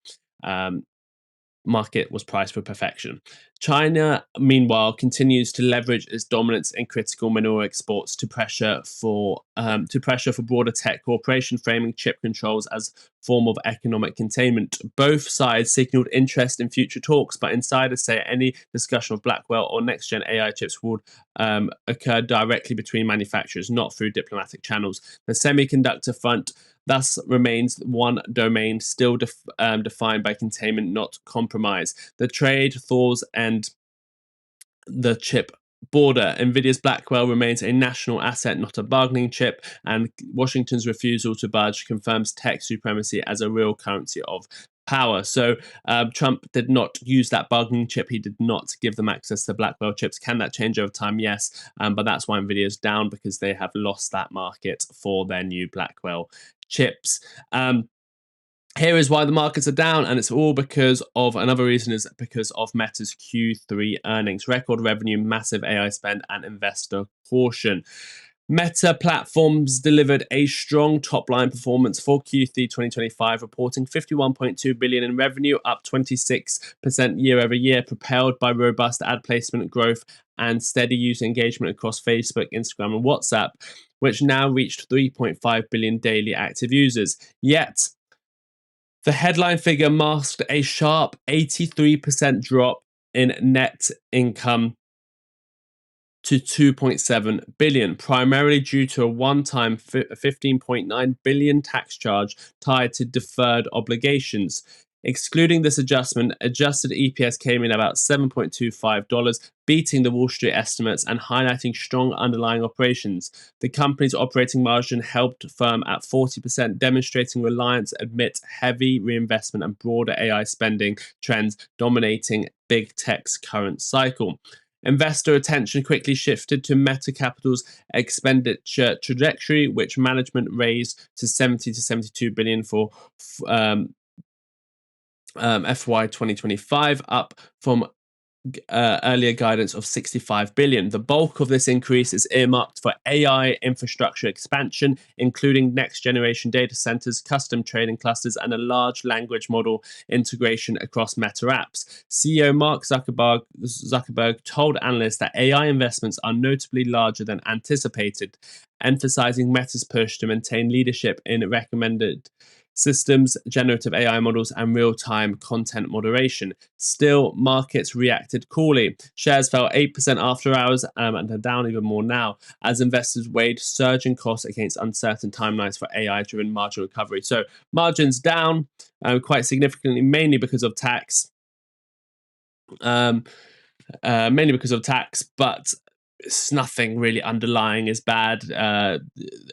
Market was priced for perfection. China, meanwhile, continues to leverage its dominance in critical mineral exports to pressure for broader tech cooperation, framing chip controls as form of economic containment. Both sides signaled interest in future talks, but insiders say any discussion of Blackwell or next-gen AI chips would occur directly between manufacturers, not through diplomatic channels. The semiconductor front thus remains one domain still defined by containment, not compromise. The trade thaws and the chip border. NVIDIA's Blackwell remains a national asset, not a bargaining chip, and Washington's refusal to budge confirms tech supremacy as a real currency of power. So Trump did not use that bargaining chip. He did not give them access to Blackwell chips. Can that change over time? Yes, but that's why NVIDIA is down, because they have lost that market for their new Blackwell chips. Here is why the markets are down, and it's all because of, another reason is because of Meta's Q3 earnings. Record revenue, massive AI spend, and investor caution. Meta Platforms delivered a strong top-line performance for Q3 2025, reporting $51.2 billion in revenue, up 26% year-over-year, propelled by robust ad placement growth and steady user engagement across Facebook, Instagram, and WhatsApp, which now reached 3.5 billion daily active users. Yet, the headline figure masked a sharp 83% drop in net income to 2.7 billion, primarily due to a one-time 15.9 billion tax charge tied to deferred obligations. Excluding this adjustment, adjusted EPS came in about $7.25, beating the Wall Street estimates and highlighting strong underlying operations. The company's operating margin held firm at 40%, demonstrating reliance amid heavy reinvestment and broader AI spending trends dominating big tech's current cycle. Investor attention quickly shifted to Meta Capital's expenditure trajectory, which management raised to 70 to 72 billion for FY 2025, up from earlier guidance of 65 billion. The bulk of this increase is earmarked for AI infrastructure expansion, including next generation data centers, custom trading clusters, and a large language model integration across Meta apps. CEO Mark Zuckerberg told analysts that AI investments are notably larger than anticipated, emphasizing Meta's push to maintain leadership in recommended systems, generative AI models, and real-time content moderation. Still, markets reacted coolly. Shares fell 8% after hours and are down even more now as investors weighed surging costs against uncertain timelines for AI-driven margin recovery. So margins down quite significantly, mainly because of tax. But it's nothing really underlying is bad.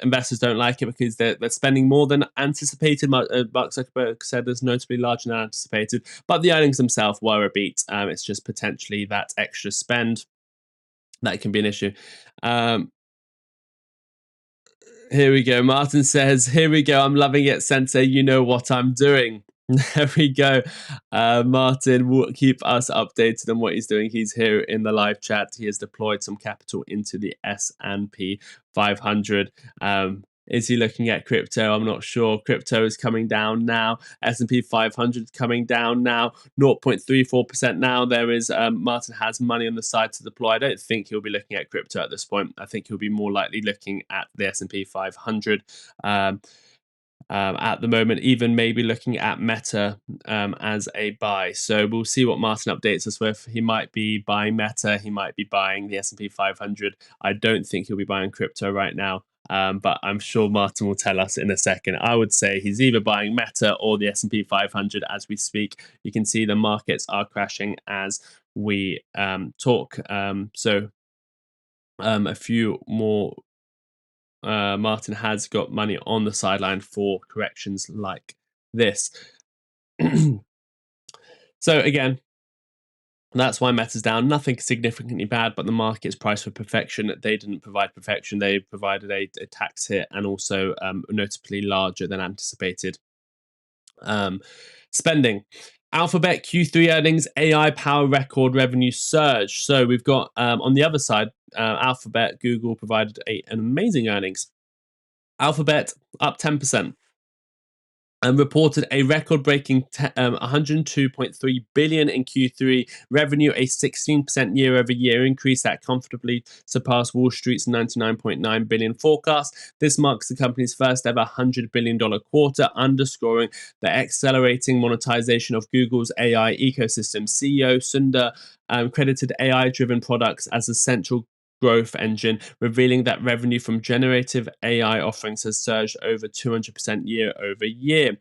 Investors don't like it because they're spending more than anticipated. Mark Zuckerberg said there's notably larger than anticipated, but the earnings themselves were a beat. It's just potentially that extra spend that can be an issue. Here we go. Martyn says, here we go. I'm loving it, Sensei. You know what I'm doing. There we go. Martyn will keep us updated on what he's doing. He's here in the live chat. He has deployed some capital into the S&P 500. Is he looking at crypto? I'm not sure. Crypto is coming down now. S&P 500 is coming down now. 0.34% now. There is Martyn has money on the side to deploy. I don't think he'll be looking at crypto at this point. I think he'll be more likely looking at the S&P 500 at the moment, even maybe looking at Meta as a buy. So we'll see what Martyn updates us with. He might be buying Meta. He might be buying the S&P 500. I don't think he'll be buying crypto right now. But I'm sure Martyn will tell us in a second. I would say he's either buying Meta or the S&P 500 as we speak. You can see the markets are crashing as we talk. So a few more. Martyn has got money on the sideline for corrections like this. So again, that's why Meta's down. Nothing significantly bad, but the market's priced for perfection. They didn't provide perfection. They provided a tax hit and also notably larger than anticipated spending. Alphabet Q3 earnings, AI power record revenue surge. So we've got on the other side, Alphabet, Google provided an amazing earnings. Alphabet up 10%. And reported a record-breaking 102.3 billion in Q3 revenue, a 16% year-over-year increase that comfortably surpassed Wall Street's 99.9 billion forecast. This marks the company's first ever $100 billion quarter, underscoring the accelerating monetization of Google's AI ecosystem. CEO Sundar credited AI-driven products as a central growth engine, revealing that revenue from generative AI offerings has surged over 200% year over year.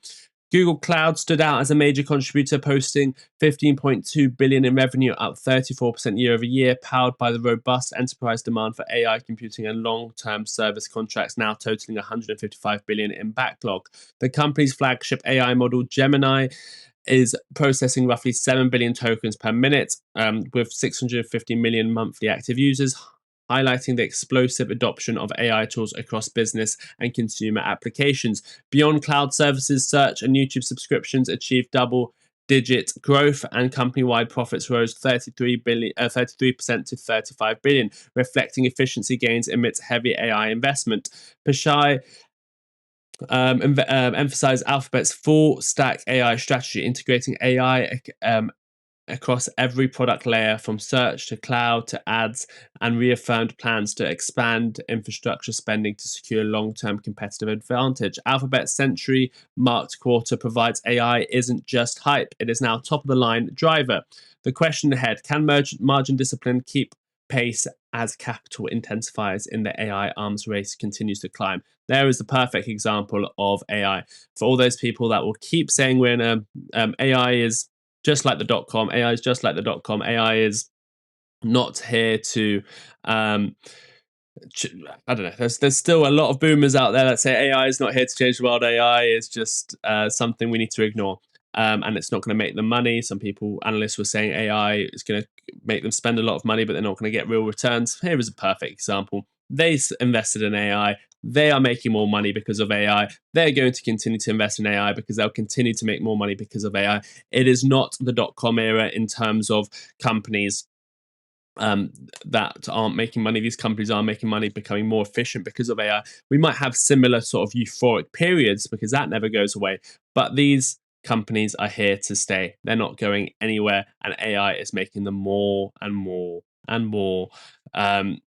Google Cloud stood out as a major contributor, posting 15.2 billion in revenue, up 34% year over year, powered by the robust enterprise demand for AI computing and long-term service contracts, now totaling 155 billion in backlog. The company's flagship AI model, Gemini, is processing roughly 7 billion tokens per minute, with 650 million monthly active users, highlighting the explosive adoption of AI tools across business and consumer applications. Beyond cloud services, search and YouTube subscriptions achieved double-digit growth, and company-wide profits rose 33% to 35 billion, reflecting efficiency gains amidst heavy AI investment. Pichai emphasized Alphabet's full-stack AI strategy, integrating AI across every product layer from search to cloud to ads, and reaffirmed plans to expand infrastructure spending to secure long-term competitive advantage. Alphabet's century-marked quarter provides AI isn't just hype, it is now top-of-the-line driver. The question ahead, can margin discipline keep pace as capital intensifies in the AI arms race continues to climb? There is the perfect example of AI. For all those people that will keep saying we're in AI is just like the dot-com. AI is just like the dot-com. AI is not here to, I don't know. There's still a lot of boomers out there that say AI is not here to change the world. AI is just something we need to ignore. And it's not going to make them money. Some analysts were saying AI is going to make them spend a lot of money, but they're not going to get real returns. Here is a perfect example. They invested in AI. They are making more money because of AI. They're going to continue to invest in AI because they'll continue to make more money because of AI. It is not the dot-com era in terms of companies that aren't making money. These companies are making money, becoming more efficient because of AI. We might have similar sort of euphoric periods because that never goes away. But these companies are here to stay. They're not going anywhere, and AI is making them more and more and more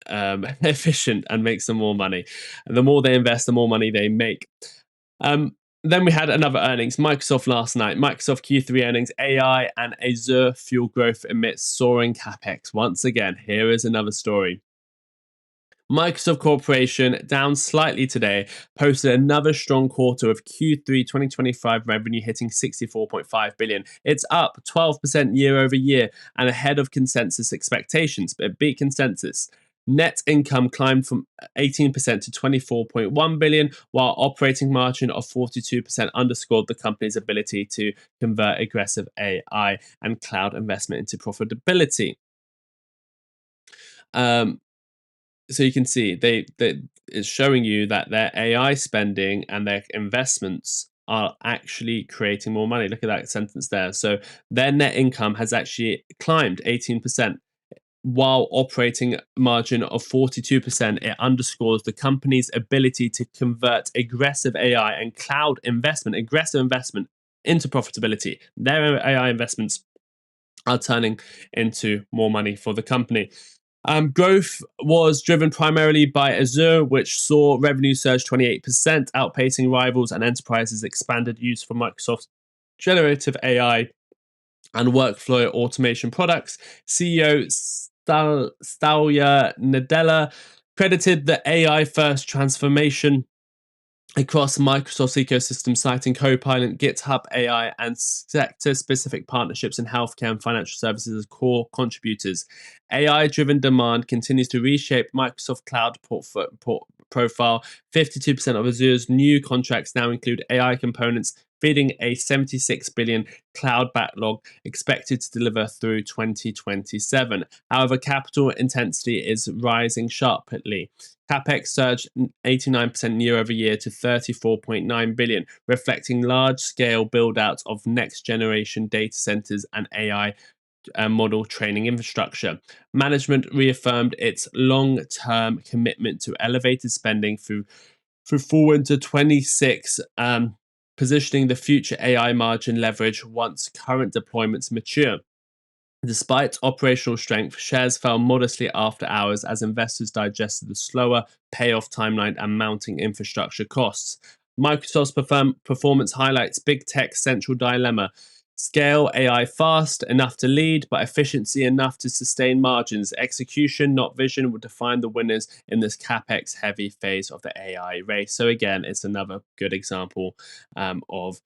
efficient and makes them more money. And the more they invest, the more money they make. Then we had another earnings. Microsoft last night. Microsoft Q3 earnings, AI and Azure fuel growth amidst soaring capex. Once again, here is another story. Microsoft Corporation, down slightly today, posted another strong quarter of Q3 2025 revenue hitting 64.5 billion. It's up 12% year over year and ahead of consensus expectations, but beat consensus. Net income climbed from 18% to 24.1 billion, while operating margin of 42% underscored the company's ability to convert aggressive AI and cloud investment into profitability. So you can see it's showing you that their AI spending and their investments are actually creating more money. Look at that sentence there. So their net income has actually climbed 18%. while operating margin of 42%, it underscores the company's ability to convert aggressive investment into profitability. Their AI investments are turning into more money for the company. Growth was driven primarily by Azure, which saw revenue surge 28%, outpacing rivals, and enterprises expanded use for Microsoft's generative AI and workflow automation products. CEO Stalia Nadella credited the AI-first transformation across Microsoft's ecosystem, citing Copilot, GitHub AI, and sector-specific partnerships in healthcare and financial services as core contributors. AI-driven demand continues to reshape Microsoft Cloud profile. 52% of Azure's new contracts now include AI components, feeding a $76 billion cloud backlog expected to deliver through 2027. However, capital intensity is rising sharply. CapEx surged 89% year over year to $34.9 billion, reflecting large-scale build-outs of next-generation data centers and AI model training infrastructure. Management reaffirmed its long-term commitment to elevated spending through forward to 26, positioning the future AI margin leverage once current deployments mature. Despite operational strength, shares fell modestly after hours as investors digested the slower payoff timeline and mounting infrastructure costs. Microsoft's performance highlights big tech's central dilemma. Scale AI fast enough to lead, but efficiency enough to sustain margins. Execution, not vision, will define the winners in this CapEx heavy phase of the AI race. So again, it's another good example of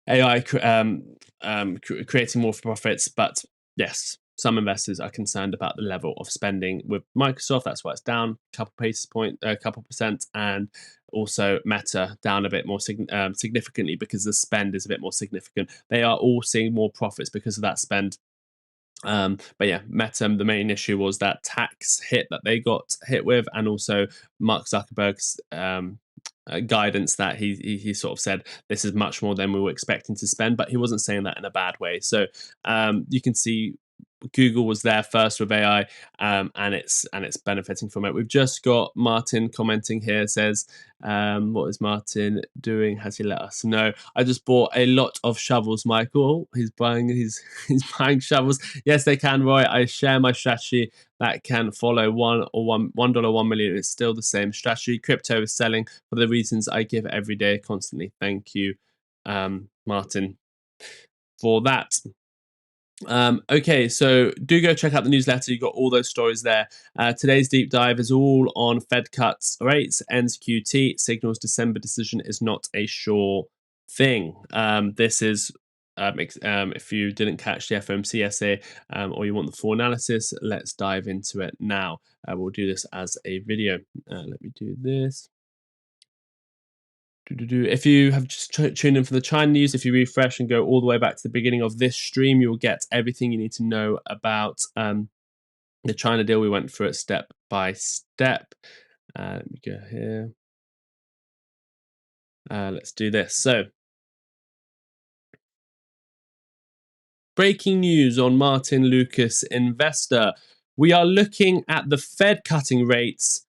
AI creating more profits, but yes, some investors are concerned about the level of spending with Microsoft. That's why it's down a couple percent, and also Meta down a bit more significantly because the spend is a bit more significant. They are all seeing more profits because of that spend. But yeah, Meta, the main issue was that tax hit that they got hit with, and also Mark Zuckerberg's guidance that he sort of said this is much more than we were expecting to spend, but he wasn't saying that in a bad way. So you can see Google was there first with AI, and it's benefiting from it. We've just got Martyn commenting here. Says, "What is Martyn doing? Has he let us know?" I just bought a lot of shovels, Michael. He's buying shovels. Yes, they can, Roy. I share my strategy that can follow $1 million. It's still the same strategy. Crypto is selling for the reasons I give every day, constantly. Thank you, Martyn, for that. Okay, so do go check out the newsletter. You've got all those stories there. Today's deep dive is all on Fed cuts rates, ends QT, signals December decision is not a sure thing. This is, if you didn't catch the FOMC essay or you want the full analysis, let's dive into it now. We'll do this as a video. Let me do this. If you have just tuned in for the China news, if you refresh and go all the way back to the beginning of this stream, you'll get everything you need to know about the China deal. We went through it step by step. Let me go here. Let's do this. So, breaking news on Martyn Lucas Investor. We are looking at the Fed cutting rates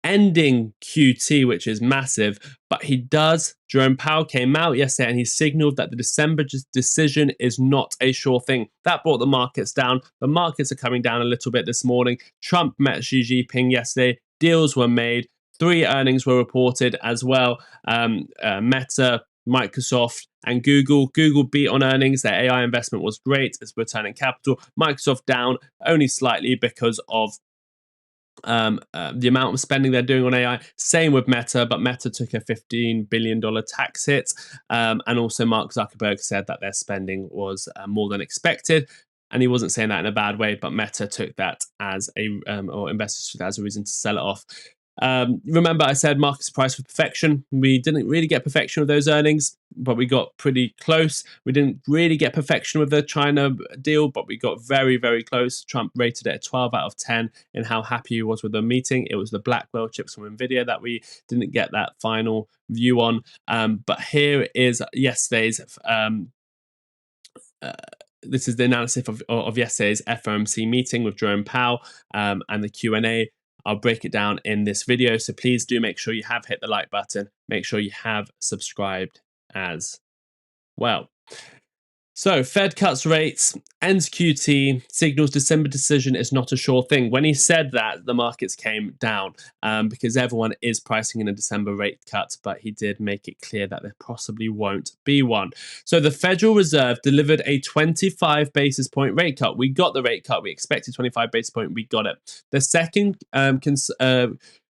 ending QT, which is massive, but Jerome Powell came out yesterday and he signaled that the December decision is not a sure thing. That brought the markets down. The markets are coming down a little bit this morning. Trump met Xi Jinping yesterday. Deals were made. 3 earnings were reported as well. Meta, Microsoft, and Google. Google beat on earnings. Their AI investment was great. It's returning capital. Microsoft down only slightly because of the amount of spending they're doing on AI. Same with Meta, but Meta took a $15 billion tax hit. And also Mark Zuckerberg said that their spending was more than expected. And he wasn't saying that in a bad way, but Meta took that as or investors took that as a reason to sell it off. Remember, I said market's price for perfection. We didn't really get perfection with those earnings, but we got pretty close. We didn't really get perfection with the China deal, but we got very, very close. Trump rated it a 12 out of 10 in how happy he was with the meeting. It was the Blackwell chips from NVIDIA that we didn't get that final view on. But here is yesterday's this is the analysis of yesterday's FOMC meeting with Jerome Powell and the Q&A. I'll break it down in this video, so please do make sure you have hit the like button. Make sure you have subscribed as well. So, Fed cuts rates, ends QT, signals December decision is not a sure thing. When he said that, the markets came down because everyone is pricing in a December rate cut, but he did make it clear that there possibly won't be one. So, the Federal Reserve delivered a 25 basis point rate cut. We got the rate cut. We expected 25 basis point. We got it. The second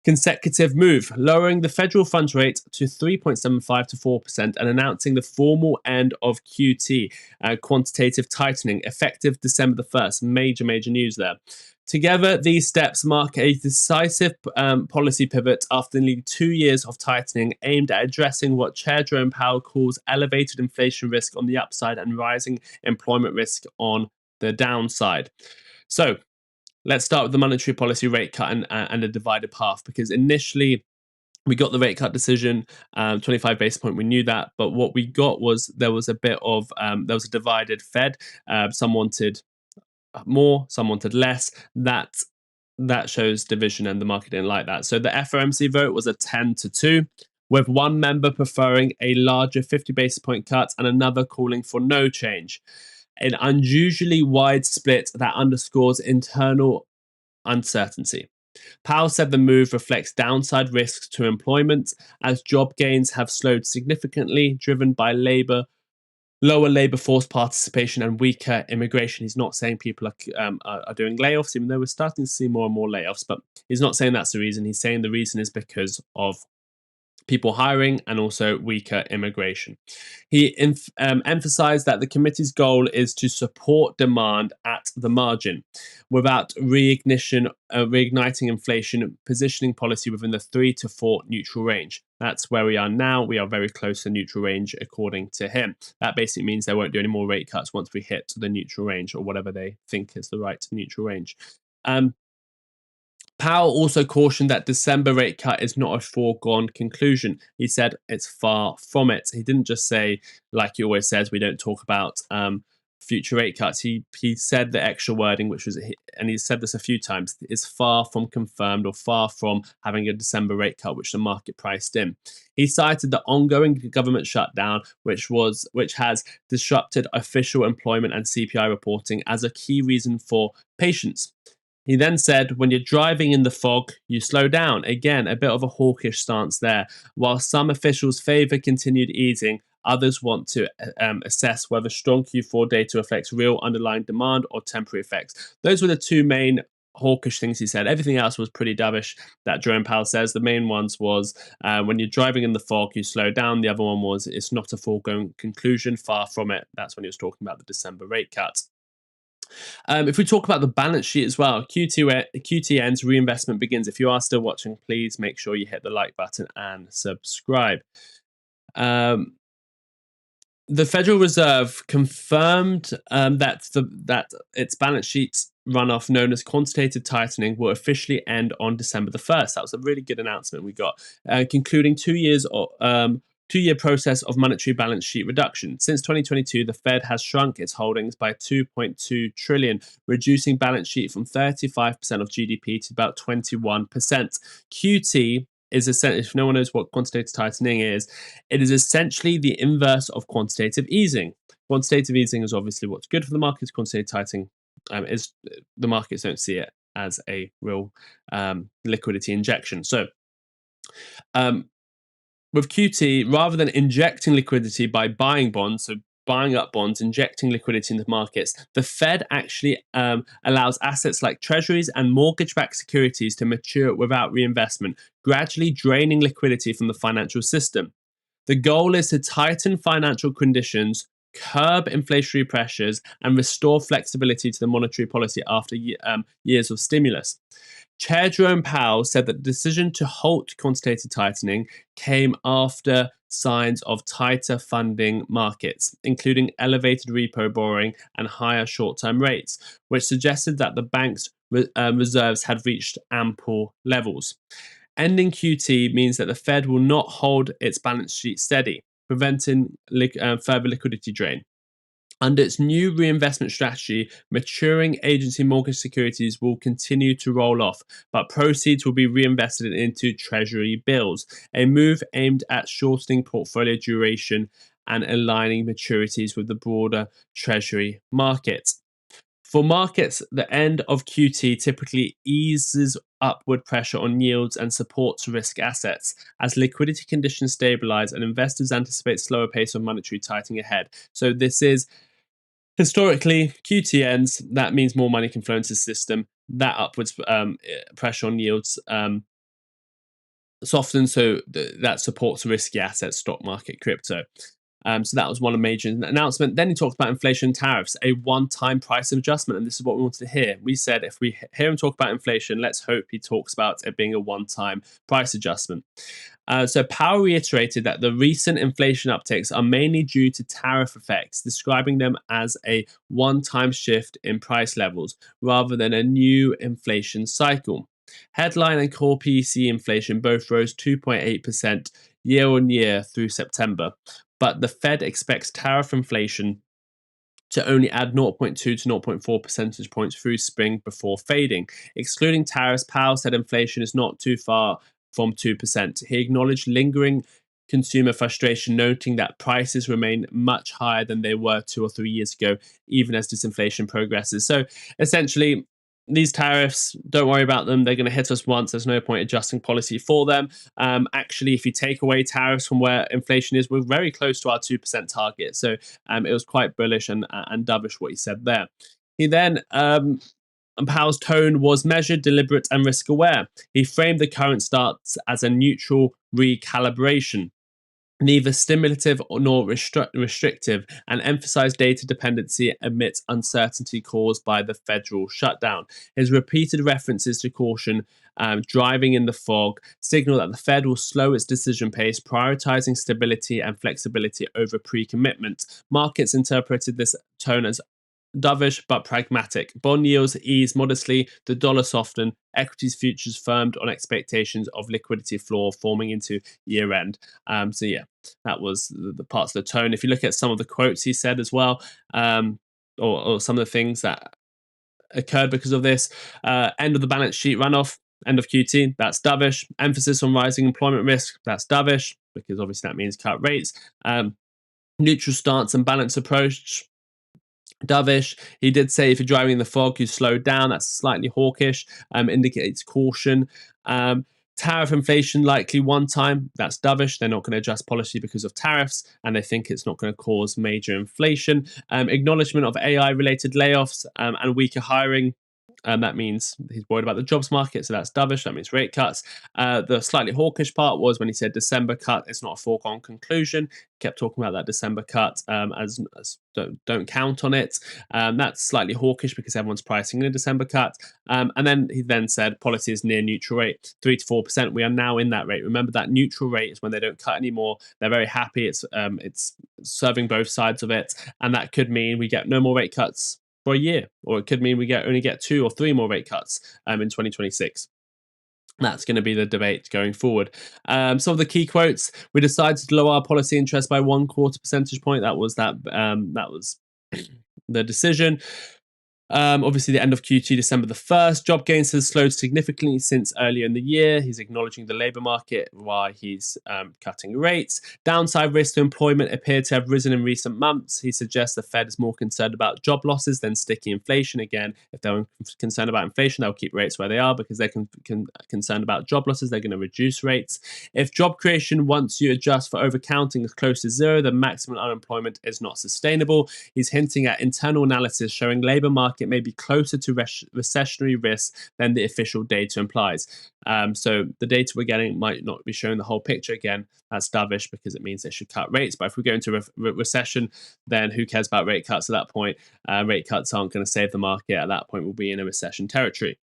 consecutive move, lowering the federal funds rate to 3.75 to 4% and announcing the formal end of QT, quantitative tightening, effective December the 1st. Major news there. Together, these steps mark a decisive policy pivot after nearly 2 years of tightening aimed at addressing what Chair Jerome Powell calls elevated inflation risk on the upside and rising employment risk on the downside. So, let's start with the monetary policy rate cut and a divided path, because initially we got the rate cut decision, 25 basis point. We knew that, but what we got was there was a bit of there was a divided Fed. Some wanted more, some wanted less. That shows division, and the market didn't like that. So the FOMC vote was a 10-2, with one member preferring a larger 50 basis point cut and another calling for no change. An unusually wide split that underscores internal uncertainty. Powell said the move reflects downside risks to employment as job gains have slowed significantly, driven by lower labor force participation and weaker immigration. He's not saying people are doing layoffs, even though we're starting to see more and more layoffs, but he's not saying that's the reason. He's saying the reason is because of people hiring and also weaker immigration. He emphasized that the committee's goal is to support demand at the margin without reigniting inflation, positioning policy within the 3 to 4 neutral range. That's where we are now. We are very close to neutral range, according to him. That basically means they won't do any more rate cuts once we hit the neutral range, or whatever they think is the right neutral range. Powell also cautioned that December rate cut is not a foregone conclusion. He said it's far from it. He didn't just say, like he always says, we don't talk about future rate cuts. He said the extra wording, which was, and he said this a few times, is far from confirmed or far from having a December rate cut, which the market priced in. He cited the ongoing government shutdown, which has disrupted official employment and CPI reporting as a key reason for patience. He then said, when you're driving in the fog, you slow down. Again, a bit of a hawkish stance there. While some officials favour continued easing, others want to assess whether strong Q4 data reflects real underlying demand or temporary effects. Those were the two main hawkish things he said. Everything else was pretty dovish that Jerome Powell says. The main ones was when you're driving in the fog, you slow down. The other one was it's not a foregone conclusion, far from it. That's when he was talking about the December rate cut. If we talk about the balance sheet as well, QT ends, reinvestment begins. If you are still watching, please make sure you hit the like button and subscribe. The Federal Reserve confirmed that its balance sheet runoff, known as quantitative tightening, will officially end on December the 1st. That was a really good announcement we got, concluding 2 years two-year process of monetary balance sheet reduction. Since 2022, the Fed has shrunk its holdings by $2.2 trillion, reducing balance sheet from 35% of GDP to about 21%. QT is essentially, if no one knows what quantitative tightening is, it is essentially the inverse of quantitative easing. Quantitative easing is obviously what's good for the markets. Quantitative tightening is the markets don't see it as a real liquidity injection. So, with QT, rather than injecting liquidity by buying bonds, so buying up bonds, injecting liquidity into the markets, the Fed actually allows assets like treasuries and mortgage-backed securities to mature without reinvestment, gradually draining liquidity from the financial system. The goal is to tighten financial conditions, curb inflationary pressures, and restore flexibility to the monetary policy after years of stimulus. Chair Jerome Powell said that the decision to halt quantitative tightening came after signs of tighter funding markets, including elevated repo borrowing and higher short-term rates, which suggested that the bank's reserves had reached ample levels. Ending QT means that the Fed will not hold its balance sheet steady, preventing further liquidity drain. Under its new reinvestment strategy, maturing agency mortgage securities will continue to roll off, but proceeds will be reinvested into Treasury bills, a move aimed at shortening portfolio duration and aligning maturities with the broader Treasury market. For markets, the end of QT typically eases upward pressure on yields and supports risk assets as liquidity conditions stabilize and investors anticipate slower pace of monetary tightening ahead. So this is historically QT ends. That means more money can flow into the system. That upwards pressure on yields softens, so that supports risky assets, stock market, crypto. So that was one major announcement. Then he talked about inflation and tariffs, a one-time price adjustment. And this is what we wanted to hear. We said if we hear him talk about inflation, let's hope he talks about it being a one-time price adjustment. So Powell reiterated that the recent inflation upticks are mainly due to tariff effects, describing them as a one-time shift in price levels rather than a new inflation cycle. Headline and core PCE inflation both rose 2.8% year on year through September, but the Fed expects tariff inflation to only add 0.2 to 0.4 percentage points through spring before fading. Excluding tariffs, Powell said inflation is not too far from 2%. He acknowledged lingering consumer frustration, noting that prices remain much higher than they were 2 or 3 years ago, even as disinflation progresses. So essentially, these tariffs, don't worry about them. They're going to hit us once. There's no point adjusting policy for them. Actually, if you take away tariffs from where inflation is, we're very close to our 2% target. So it was quite bullish and dovish what he said there. He then, Powell's tone was measured, deliberate, and risk aware. He framed the current stance as a neutral recalibration, neither stimulative nor restrictive, and emphasized data dependency amidst uncertainty caused by the federal shutdown. His repeated references to caution, driving in the fog, signal that the Fed will slow its decision pace, prioritizing stability and flexibility over pre-commitment. Markets interpreted this tone as dovish but pragmatic. Bond yields eased modestly, the dollar softened, equities futures firmed on expectations of liquidity floor forming into year end. So yeah, that was the parts of the tone. If you look at some of the quotes he said as well, or some of the things that occurred because of this, end of the balance sheet runoff, end of QT, that's dovish. Emphasis on rising employment risk, that's dovish, because obviously that means cut rates. Neutral stance and balanced approach, dovish. He did say if you're driving in the fog, you slow down. That's slightly hawkish, indicates caution. Tariff inflation likely one time. That's dovish. They're not going to adjust policy because of tariffs, and they think it's not going to cause major inflation. Acknowledgement of AI-related layoffs and weaker hiring. That means he's worried about the jobs market, so that's dovish. That means rate cuts. The slightly hawkish part was when he said December cut. It's not a foregone conclusion. Kept talking about that December cut as don't count on it. That's slightly hawkish because everyone's pricing in a December cut. And then he then said policy is near neutral rate, 3 to 4%. We are now in that rate. Remember that neutral rate is when they don't cut anymore. They're very happy. It's serving both sides of it, and that could mean we get no more rate cuts for a year, or it could mean we only get 2 or 3 more rate cuts in 2026. That's going to be the debate going forward. Some of the key quotes: we decided to lower our policy interest by 1/4 percentage point. That was the decision. Obviously, the end of QT, December the 1st. Job gains has slowed significantly since earlier in the year. He's acknowledging the labour market, why he's cutting rates. Downside risks to employment appear to have risen in recent months. He suggests the Fed is more concerned about job losses than sticky inflation. Again, if they're concerned about inflation, they'll keep rates where they are. Because they're concerned about job losses, they're going to reduce rates. If job creation, once you adjust for overcounting, is close to zero, then maximum unemployment is not sustainable. He's hinting at internal analysis showing labour market may be closer to recessionary risks than the official data implies. So the data we're getting might not be showing the whole picture. Again, that's dovish because it means they should cut rates. But if we go into recession, then who cares about rate cuts at that point? Rate cuts aren't going to save the market. At that point, we'll be in a recession territory.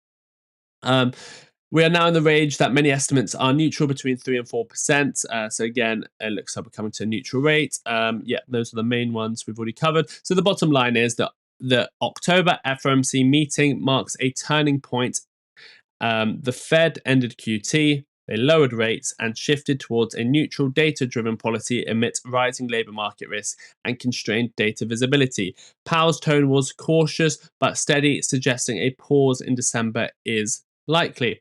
We are now in the range that many estimates are neutral, between 3 and 4%. So again, it looks like we're coming to a neutral rate. Yeah, those are the main ones we've already covered. So the bottom line is that the October FOMC meeting marks a turning point. The Fed ended QT. They lowered rates and shifted towards a neutral data-driven policy amid rising labour market risk and constrained data visibility. Powell's tone was cautious but steady, suggesting a pause in December is likely.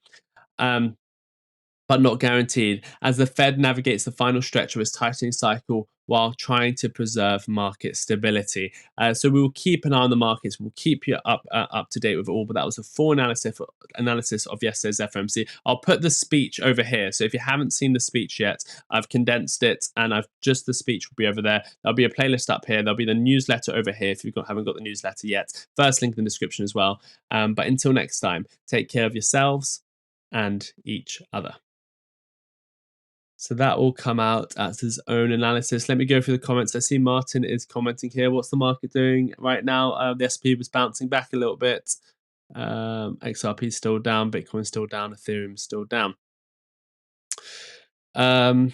But not guaranteed, as the Fed navigates the final stretch of its tightening cycle while trying to preserve market stability. So we will keep an eye on the markets. We'll keep you up to date with it all. But that was a full analysis of yesterday's FOMC. I'll put the speech over here. So if you haven't seen the speech yet, I've condensed it, and the speech will be over there. There'll be a playlist up here. There'll be the newsletter over here if you haven't got the newsletter yet. First link in the description as well. But until next time, take care of yourselves and each other. So that will come out as his own analysis. Let me go through the comments. I see Martyn is commenting here. What's the market doing right now? The S&P was bouncing back a little bit. XRP is still down. Bitcoin still down. Ethereum still down. Martyn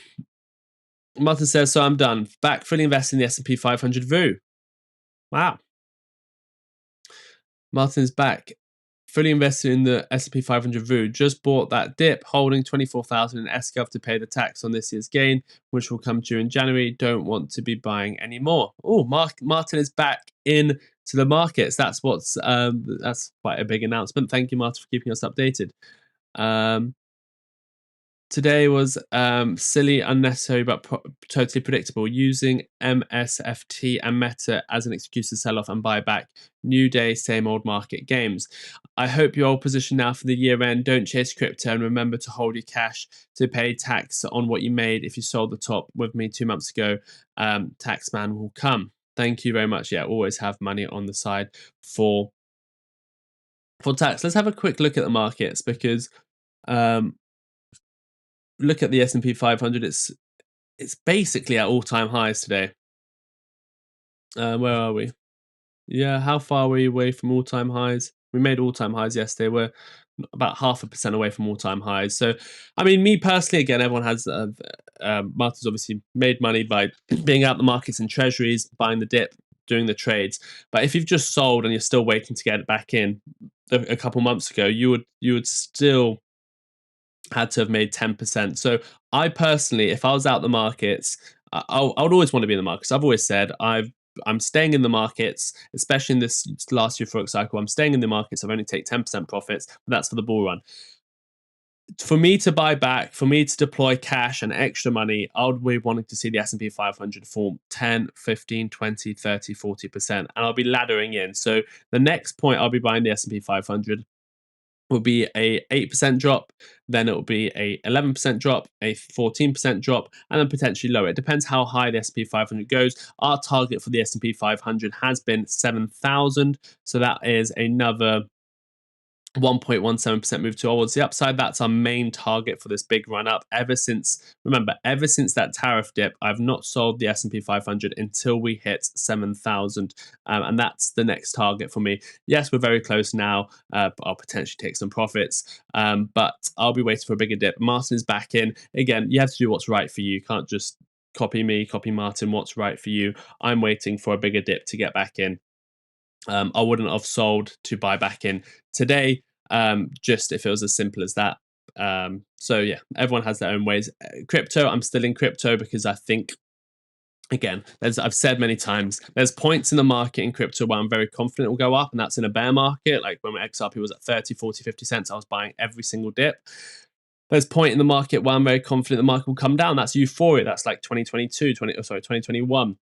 says, so I'm done. Back fully invested in the S&P 500 VU. Wow. Martyn's back. Fully invested in the S&P 500 VU, just bought that dip, holding 24,000 in SGov to pay the tax on this year's gain, which will come due in January. Don't want to be buying anymore. Oh, Martyn is back in to the markets. That's quite a big announcement. Thank you, Martyn, for keeping us updated. Today was silly, unnecessary, but totally predictable. Using MSFT and Meta as an excuse to sell off and buy back. New day, same old market games. I hope you're all positioned now for the year end. Don't chase crypto and remember to hold your cash to pay tax on what you made if you sold the top with me 2 months ago. Taxman will come. Thank you very much. Yeah, always have money on the side for tax. Let's have a quick look at the markets because look at the S&P 500. It's basically at all-time highs today. Where are we? Yeah, how far are we away from all-time highs? We made all-time highs yesterday. We're about 0.5% away from all-time highs. So, I mean, me personally, again, everyone has. Martyn's obviously made money by being out the markets and treasuries, buying the dip, doing the trades. But if you've just sold and you're still waiting to get it back in a couple months ago, you would still had to have made 10%. So I personally, if I was out the markets, I would always want to be in the markets. I've always said I'm staying in the markets, especially in this last euphoric cycle. I'm staying in the markets. I've only taken 10% profits, but that's for the bull run. For me to buy back, for me to deploy cash and extra money, I would be wanting to see the S&P 500 fall 10, 15, 20, 30, 40%, and I'll be laddering in. So the next point I'll be buying the S&P 500 will be a 8% drop, then it will be a 11% drop, a 14% drop, and then potentially lower. It depends how high the S&P 500 goes. Our target for the S&P 500 has been 7,000, so that is another 1.17% move towards the upside. That's our main target for this big run up. Ever since that tariff dip, I've not sold the S&P 500 until we hit 7,000, and that's the next target for me. Yes, we're very close now. But I'll potentially take some profits, but I'll be waiting for a bigger dip. Martyn is back in again. You have to do what's right for you. You can't just copy me, copy Martyn. What's right for you? I'm waiting for a bigger dip to get back in. I wouldn't have sold to buy back in today, just if it was as simple as that. So yeah, everyone has their own ways. Crypto, I'm still in crypto because I think, again, I've said many times, there's points in the market in crypto where I'm very confident it will go up, and that's in a bear market. Like when my XRP was at 30, 40, 50 cents, I was buying every single dip. There's a point in the market where I'm very confident the market will come down. That's euphoria. That's like 2021.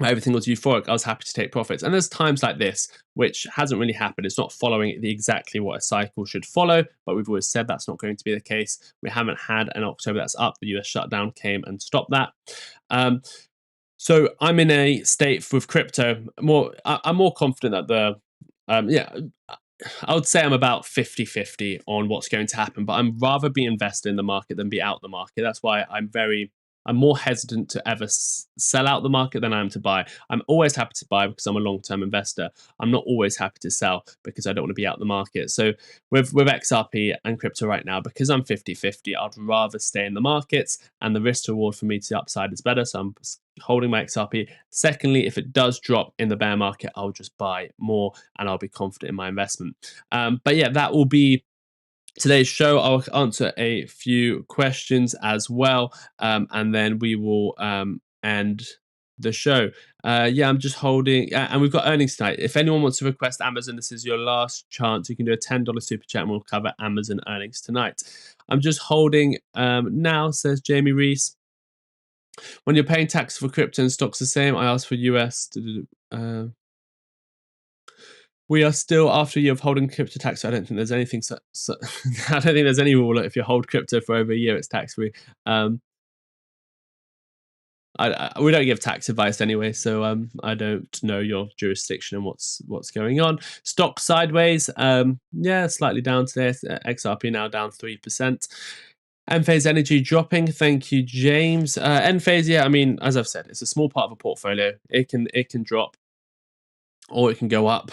Everything was euphoric. I was happy to take profits. And there's times like this, which hasn't really happened. It's not following exactly what a cycle should follow, but we've always said that's not going to be the case. We haven't had an October that's up. The US shutdown came and stopped that. So I'm in a state with crypto. I'm more confident that I would say I'm about 50-50 on what's going to happen, but I'm rather be invested in the market than be out the market. That's why I'm more hesitant to ever sell out the market than I am to buy. I'm always happy to buy because I'm a long-term investor. I'm not always happy to sell because I don't want to be out the market. So with XRP and crypto right now, because I'm 50-50, I'd rather stay in the markets, and the risk to reward for me to the upside is better. So I'm holding my XRP. Secondly, if it does drop in the bear market, I'll just buy more and I'll be confident in my investment. But yeah, that will be today's show. I'll answer a few questions as well, and then we will end the show. Yeah, I'm just holding, and we've got earnings tonight. If anyone wants to request Amazon, this is your last chance. You can do a $10 super chat, and we'll cover Amazon earnings tonight. I'm just holding now, says Jamie Reese. When you're paying tax for crypto and stocks the same, I asked for US. We are still after a year of holding crypto tax. So I don't think there's anything. I don't think there's any rule that if you hold crypto for over a year, it's tax free. We don't give tax advice anyway, so I don't know your jurisdiction and what's going on. Stock sideways, yeah, slightly down today. XRP now down 3%. Enphase Energy dropping. Thank you, James. Enphase, yeah, I mean, as I've said, it's a small part of a portfolio. It can drop, or it can go up.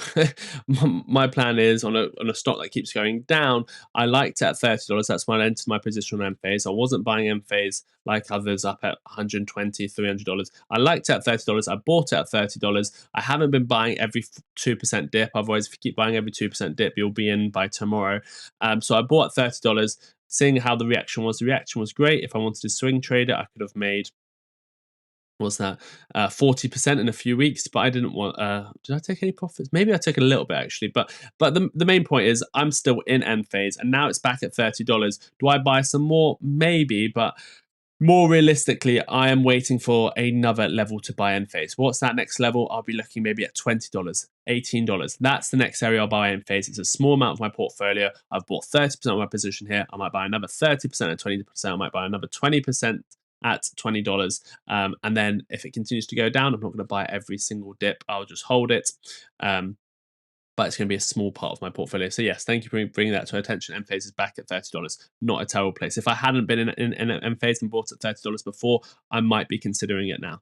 My plan is on a stock that keeps going down. I liked it at $30. That's when I entered my position on Enphase. I wasn't buying Enphase like others up at $120, $300. I liked it at $30. I bought it at $30. I haven't been buying every 2% dip. Otherwise, if you keep buying every 2% dip, you'll be in by tomorrow. So I bought at $30, seeing how the reaction was. The reaction was great. If I wanted to swing trade it, I could have made, what's that, 40% in a few weeks, but I didn't want, did I take any profits? Maybe I took a little bit actually, but the main point is I'm still in Enphase, and now it's back at $30. Do I buy some more? Maybe, but more realistically, I am waiting for another level to buy Enphase. What's that next level? I'll be looking maybe at $20, $18. That's the next area I'll buy Enphase. It's a small amount of my portfolio. I've bought 30% of my position here. I might buy another 30% at 20%. I might buy another 20% at $20. And then if it continues to go down, I'm not going to buy every single dip. I'll just hold it. But it's going to be a small part of my portfolio. So yes, thank you for bringing that to our attention. Enphase is back at $30. Not a terrible place. If I hadn't been in Enphase and bought at $30 before, I might be considering it now.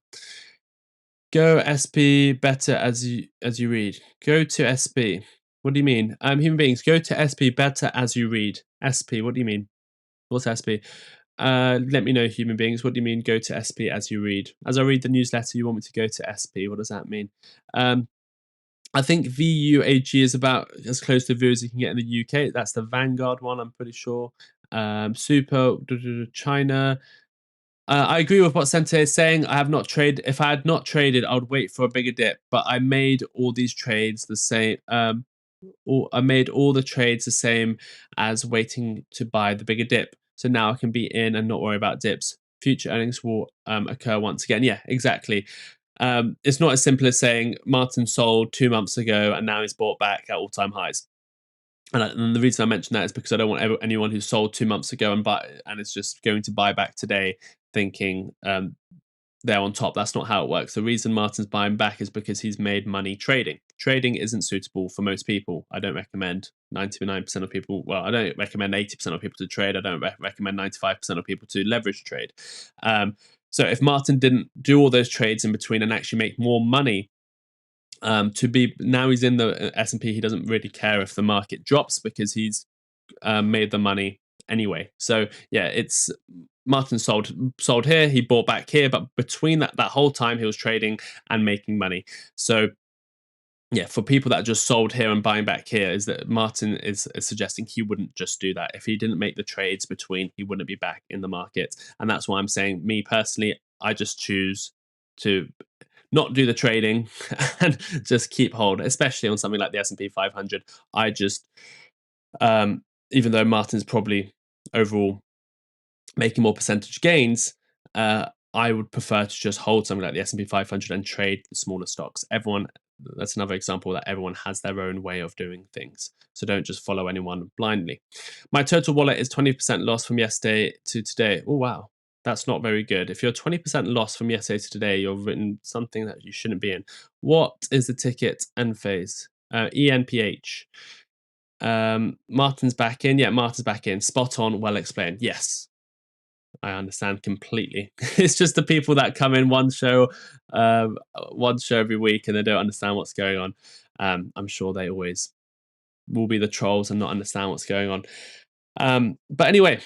Go SP better as you read. Go to SP. What do you mean? Human beings, go to SP better as you read. SP, what do you mean? What's SP? Let me know, human beings. What do you mean go to SP as you read? As I read the newsletter, you want me to go to SP. What does that mean? I think VUAG is about as close to VU as you can get in the UK. That's the Vanguard one, I'm pretty sure. Super China. I agree with what Sensei is saying. I have not traded. If I had not traded, I would wait for a bigger dip. But I made all these trades the same. I made all the trades the same as waiting to buy the bigger dip. So now I can be in and not worry about dips. Future earnings will occur once again. Yeah, exactly. It's not as simple as saying Martyn sold 2 months ago and now he's bought back at all-time highs. And the reason I mention that is because I don't want anyone who sold 2 months ago and is just going to buy back today thinking they're on top. That's not how it works. The reason Martyn's buying back is because he's made money trading. Trading isn't suitable for most people. I don't recommend 99% of people. Well, I don't recommend 80% of people to trade. I don't recommend 95% of people to leverage trade. So if Martyn didn't do all those trades in between and actually make more money, now he's in the S&P, he doesn't really care if the market drops because he's made the money anyway. So yeah, it's Martyn sold here, he bought back here, but between that whole time he was trading and making money. So yeah, for people that just sold here and buying back here, is that Martyn is suggesting he wouldn't just do that. If he didn't make the trades between, he wouldn't be back in the market. And that's why I'm saying, me personally, I just choose to not do the trading and just keep hold, especially on something like the S&P 500. I just, even though Martyn's probably overall making more percentage gains, I would prefer to just hold something like the S&P 500 and trade the smaller stocks. That's another example that everyone has their own way of doing things. So don't just follow anyone blindly. My total wallet is 20% loss from yesterday to today. Oh, wow. That's not very good. If you're 20% loss from yesterday to today, you're written something that you shouldn't be in. What is the ticket Enphase? ENPH. Martyn's back in. Yeah, Martyn's back in. Spot on. Well explained. Yes. I understand completely. It's just the people that come in one show every week and they don't understand what's going on. I'm sure they always will be the trolls and not understand what's going on. But anyway,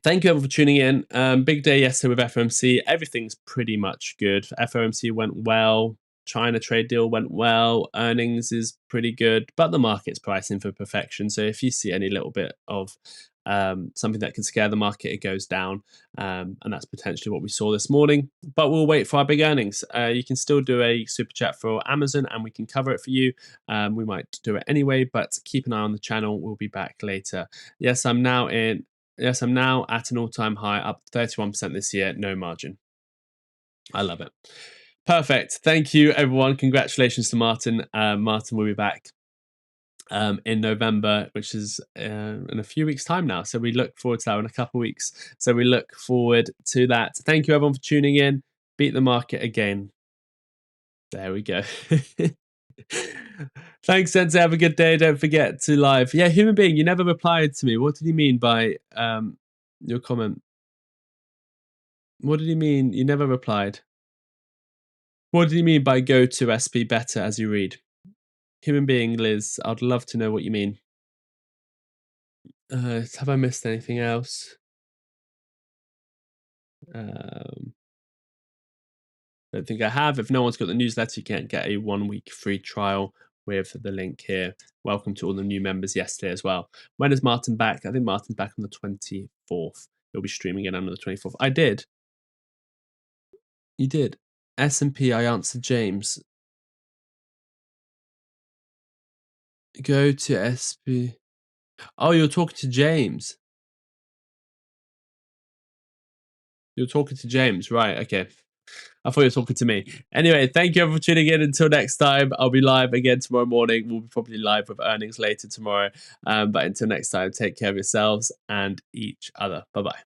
thank you everyone for tuning in. Big day yesterday with FOMC. Everything's pretty much good. FOMC went well. China trade deal went well. Earnings is pretty good, but the market's pricing for perfection. So if you see any little bit of something that can scare the market, it goes down. And that's potentially what we saw this morning. But we'll wait for our big earnings. You can still do a super chat for Amazon and we can cover it for you. We might do it anyway, but keep an eye on the channel. We'll be back later. Yes, I'm now at an all-time high, up 31% this year, no margin. I love it. Perfect. Thank you, everyone. Congratulations to Martyn. Martyn will be back in November, which is in a few weeks' time now. So we look forward to that in a couple of weeks. So we look forward to that. Thank you, everyone, for tuning in. Beat the market again. There we go. Thanks, Sensei. Have a good day. Don't forget to live. Yeah, human being, you never replied to me. What did you mean by your comment? What did he mean? You never replied. What did he mean by go to SP better as you read? Human being, Liz, I'd love to know what you mean. Have I missed anything else? Don't think I have. If no one's got the newsletter, you can get a 1-week free trial with the link here. Welcome to all the new members yesterday as well. When is Martyn back? I think Martyn's back on the 24th. He'll be streaming again on the 24th. I did. You did. S&P, I answered James. Go to SP. Oh, you're talking to James. You're talking to James, right? Okay. I thought you were talking to me. Anyway, thank you everyone for tuning in. Until next time, I'll be live again tomorrow morning. We'll be probably live with earnings later tomorrow. But until next time, take care of yourselves and each other. Bye-bye.